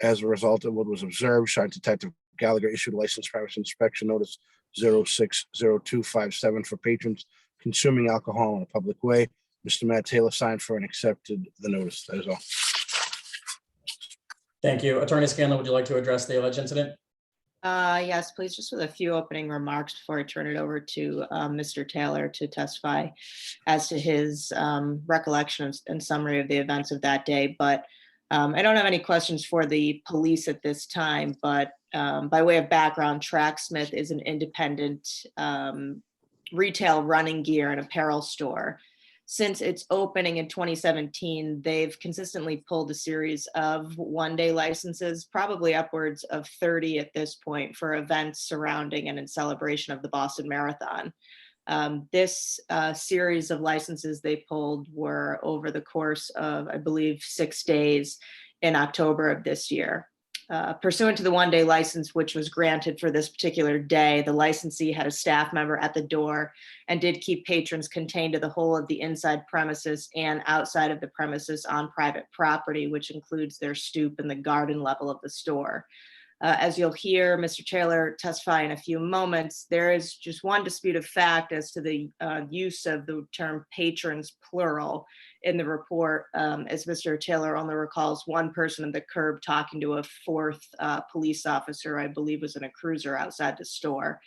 As a result of what was observed, Sergeant Detective Gallagher issued a license premise inspection notice 060257 for patrons consuming alcohol in a public way. Mr. Matt Taylor signed for and accepted the notice. That is all. Thank you. Attorney Scanlon, would you like to address the alleged incident? Yes, please, just with a few opening remarks before I turn it over to Mr. Taylor to testify as to his recollection and summary of the events of that day. But I don't have any questions for the police at this time, but by way of background, Tracksmith is an independent retail running gear and apparel store. Since its opening in 2017, they've consistently pulled a series of one-day licenses, probably upwards of 30 at this point, for events surrounding and in celebration of the Boston Marathon. This series of licenses they pulled were over the course of, I believe, 6 days in October of this year. Pursuant to the one-day license, which was granted for this particular day, the licensee had a staff member at the door and did keep patrons contained to the whole of the inside premises and outside of the premises on private property, which includes their stoop and the garden level of the store. As you'll hear Mr. Taylor testify in a few moments, there is just one dispute of fact as to the use of the term patrons, plural, in the report, as Mr. Taylor only recalls one person at the curb talking to a fourth police officer, I believe was in a cruiser outside the store.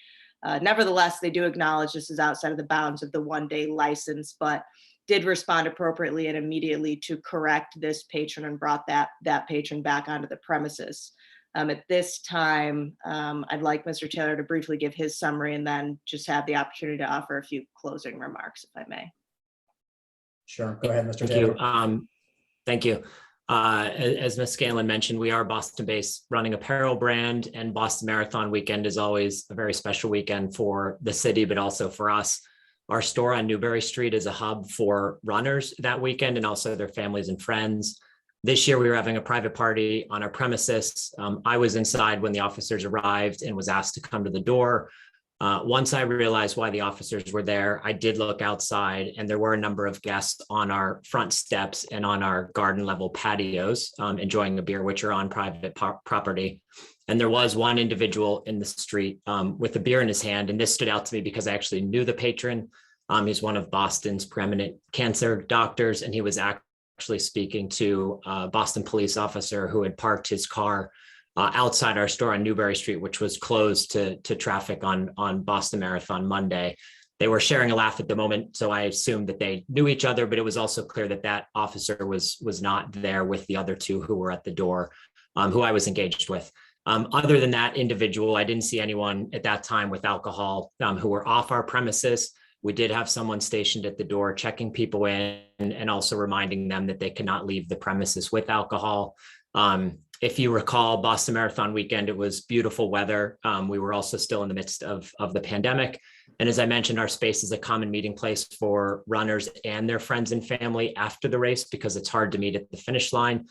Nevertheless, they do acknowledge this is outside of the bounds of the one-day license, but did respond appropriately and immediately to correct this patron and brought that patron back onto the premises. At this time, I'd like Mr. Taylor to briefly give his summary and then just have the opportunity to offer a few closing remarks, if I may. Sure, go ahead, Mr. Thank Taylor. you. Thank you. As Ms. Scanlon mentioned, we are a Boston-based running apparel brand, and Boston Marathon weekend is always a very special weekend for the city, but also for us. Our store on Newbury Street is a hub for runners that weekend and also their families and friends. This year, we were having a private party on our premises. I was inside when the officers arrived and was asked to come to the door. Once I realized why the officers were there, I did look outside, and there were a number of guests on our front steps and on our garden level patios enjoying a beer, which are on private property. And there was one individual in the street with a beer in his hand. And this stood out to me because I actually knew the patron. He's one of Boston's preeminent cancer doctors, and he was actually speaking to a Boston police officer who had parked his car outside our store on Newbury Street, which was closed to traffic on Boston Marathon Monday. They were sharing a laugh at the moment, so I assumed that they knew each other, but it was also clear that that officer was not there with the other two who were at the door, who I was engaged with. Other than that individual, I didn't see anyone at that time with alcohol who were off our premises. We did have someone stationed at the door checking people in and also reminding them that they cannot leave the premises with alcohol. If you recall, Boston Marathon weekend, it was beautiful weather. We were also still in the midst of the pandemic. And as I mentioned, our space is a common meeting place for runners and their friends and family after the race because it's hard to meet at the finish line.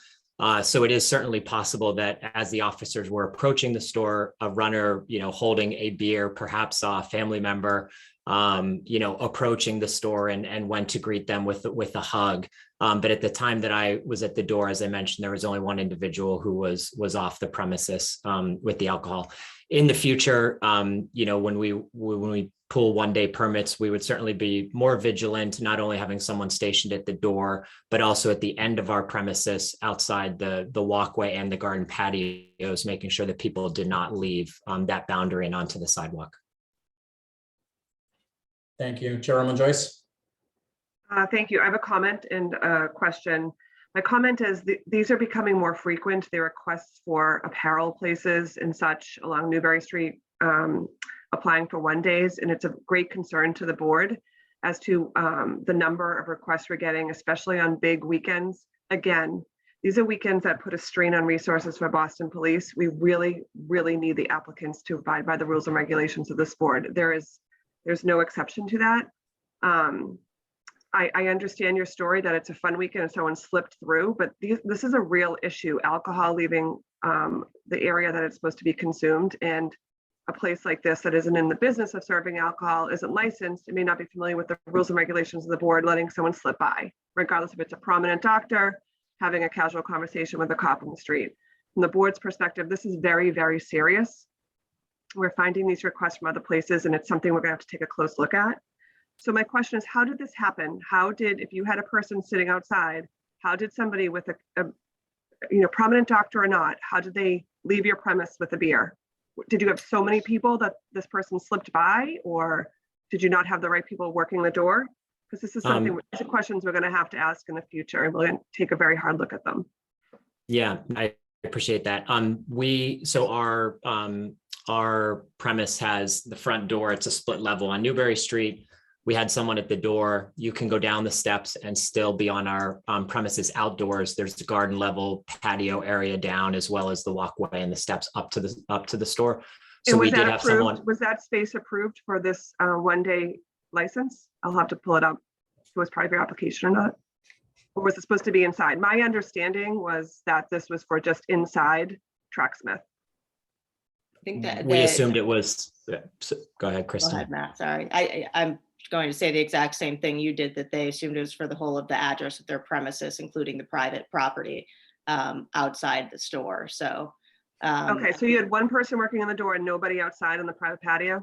So it is certainly possible that as the officers were approaching the store, a runner, holding a beer, perhaps a family member, approaching the store and went to greet them with a hug. But at the time that I was at the door, as I mentioned, there was only one individual who was off the premises with the alcohol. In the future, when we pull one-day permits, we would certainly be more vigilant, not only having someone stationed at the door, but also at the end of our premises, outside the walkway and the garden patios, making sure that people did not leave that boundary and onto the sidewalk. Thank you. Chairwoman Joyce. Thank you. I have a comment and a question. My comment is these are becoming more frequent. The requests for apparel places and such along Newbury Street applying for 1 days. And it's a great concern to the board as to the number of requests we're getting, especially on big weekends. Again, these are weekends that put a strain on resources for Boston Police. We really, really need the applicants to abide by the rules and regulations of this board. There's no exception to that. I understand your story that it's a fun weekend and someone slipped through, but this is a real issue. Alcohol leaving the area that it's supposed to be consumed, and a place like this that isn't in the business of serving alcohol, isn't licensed, it may not be familiar with the rules and regulations of the board, letting someone slip by, regardless if it's a prominent doctor, having a casual conversation with a cop on the street. From the board's perspective, this is very, very serious. We're finding these requests from other places, and it's something we're gonna have to take a close look at. So my question is, how did this happen? If you had a person sitting outside, how did somebody with a prominent doctor or not, how did they leave your premise with a beer? Did you have so many people that this person slipped by, or did you not have the right people working the door? Because this is something, these are questions we're going to have to ask in the future, and we're going to take a very hard look at them. Yeah, I appreciate that. Our premise has the front door. It's a split level on Newbury Street. We had someone at the door. You can go down the steps and still be on our premises outdoors. There's the garden level patio area down, as well as the walkway and the steps up to the store. So we did have someone. Was that space approved for this 1 day license? I'll have to pull it up. If it was part of your application or not, or was it supposed to be inside? My understanding was that this was for just inside Tracksmith. I think that We assumed it was. Go ahead, Kristen. Go ahead, Matt. Sorry, I'm going to say the exact same thing you did, that they assumed it was for the whole of the address of their premises, including the private property outside the store. So okay, so you had one person working on the door and nobody outside on the private patio?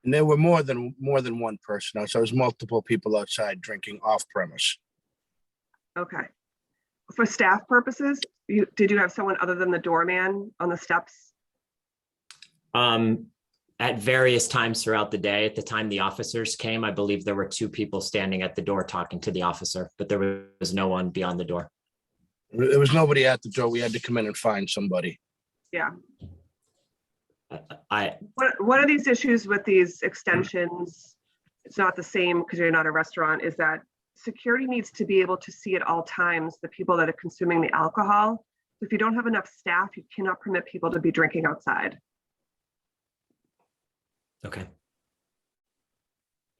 And there were more than one person. So there was multiple people outside drinking off premise. Okay. For staff purposes, did you have someone other than the doorman on the steps? At various times throughout the day. At the time the officers came, I believe there were 2 people standing at the door talking to the officer, but there was no one beyond the door. There was nobody at the door. We had to come in and find somebody. Yeah. I What are these issues with these extensions? It's not the same because you're not a restaurant, is that security needs to be able to see at all times the people that are consuming the alcohol. If you don't have enough staff, you cannot permit people to be drinking outside. Okay.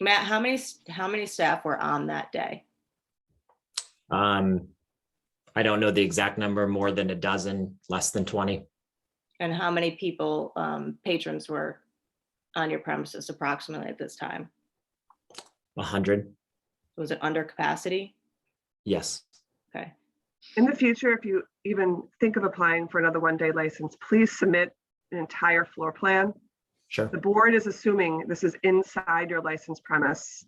Matt, how many staff were on that day? I don't know the exact number, more than a dozen, less than 20. And how many people, patrons, were on your premises approximately at this time? 100. Was it under capacity? Yes. Okay. In the future, if you even think of applying for another 1 day license, please submit an entire floor plan. Sure. The board is assuming this is inside your licensed premise.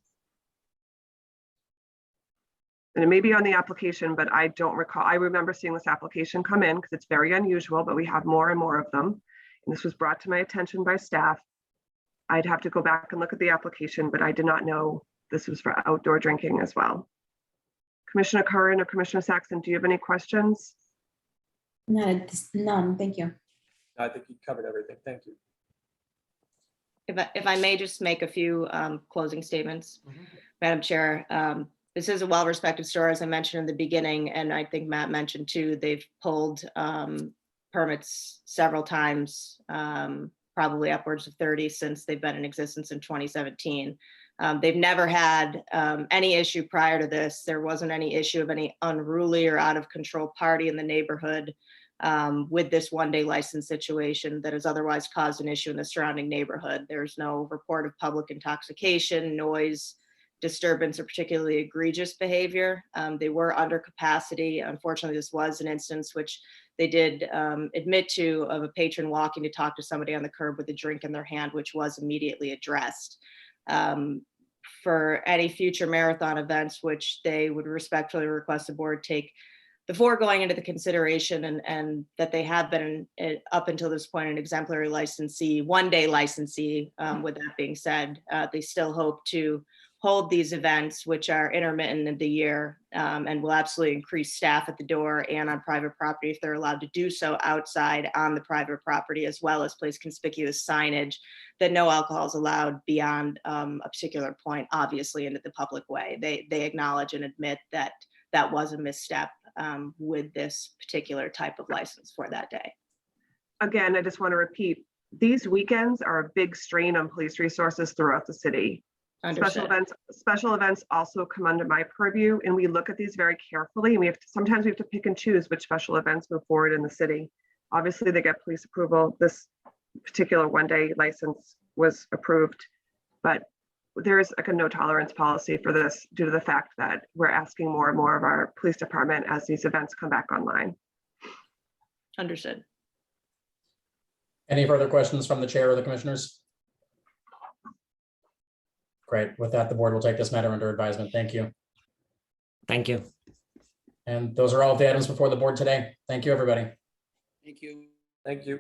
And it may be on the application, but I don't recall. I remember seeing this application come in because it's very unusual, but we have more and more of them. And this was brought to my attention by staff. I'd have to go back and look at the application, but I did not know this was for outdoor drinking as well. Commissioner Curran or Commissioner Saxon, do you have any questions? None, thank you. I think you covered everything. Thank you. If I may just make a few closing statements, Madam Chair. This is a well-respected store, as I mentioned in the beginning, and I think Matt mentioned too, they've pulled permits several times, probably upwards of 30 since they've been in existence in 2017. They've never had any issue prior to this. There wasn't any issue of any unruly or out of control party in the neighborhood with this 1 day license situation that has otherwise caused an issue in the surrounding neighborhood. There's no report of public intoxication, noise, disturbance, or particularly egregious behavior. They were under capacity. Unfortunately, this was an instance which they did admit to, of a patron walking to talk to somebody on the curb with a drink in their hand, which was immediately addressed. For any future marathon events, which they would respectfully request the board take the foregoing into the consideration, and that they have been up until this point an exemplary licensee, 1 day licensee. With that being said, they still hope to hold these events, which are intermittent in the year, and will absolutely increase staff at the door and on private property if they're allowed to do so outside on the private property, as well as place conspicuous signage that no alcohol is allowed beyond a particular point, obviously into the public way. They acknowledge and admit that that was a misstep with this particular type of license for that day. Again, I just want to repeat, these weekends are a big strain on police resources throughout the city. Special events also come under my purview, and we look at these very carefully, and sometimes we have to pick and choose which special events move forward in the city. Obviously, they get police approval. This particular one-day license was approved, but there is like a no tolerance policy for this due to the fact that we're asking more and more of our police department as these events come back online. Understood. Any further questions from the chair or the commissioners? Great. With that, the board will take this matter under advisement. Thank you. Thank you. And those are all the items before the board today. Thank you, everybody. Thank you. Thank you.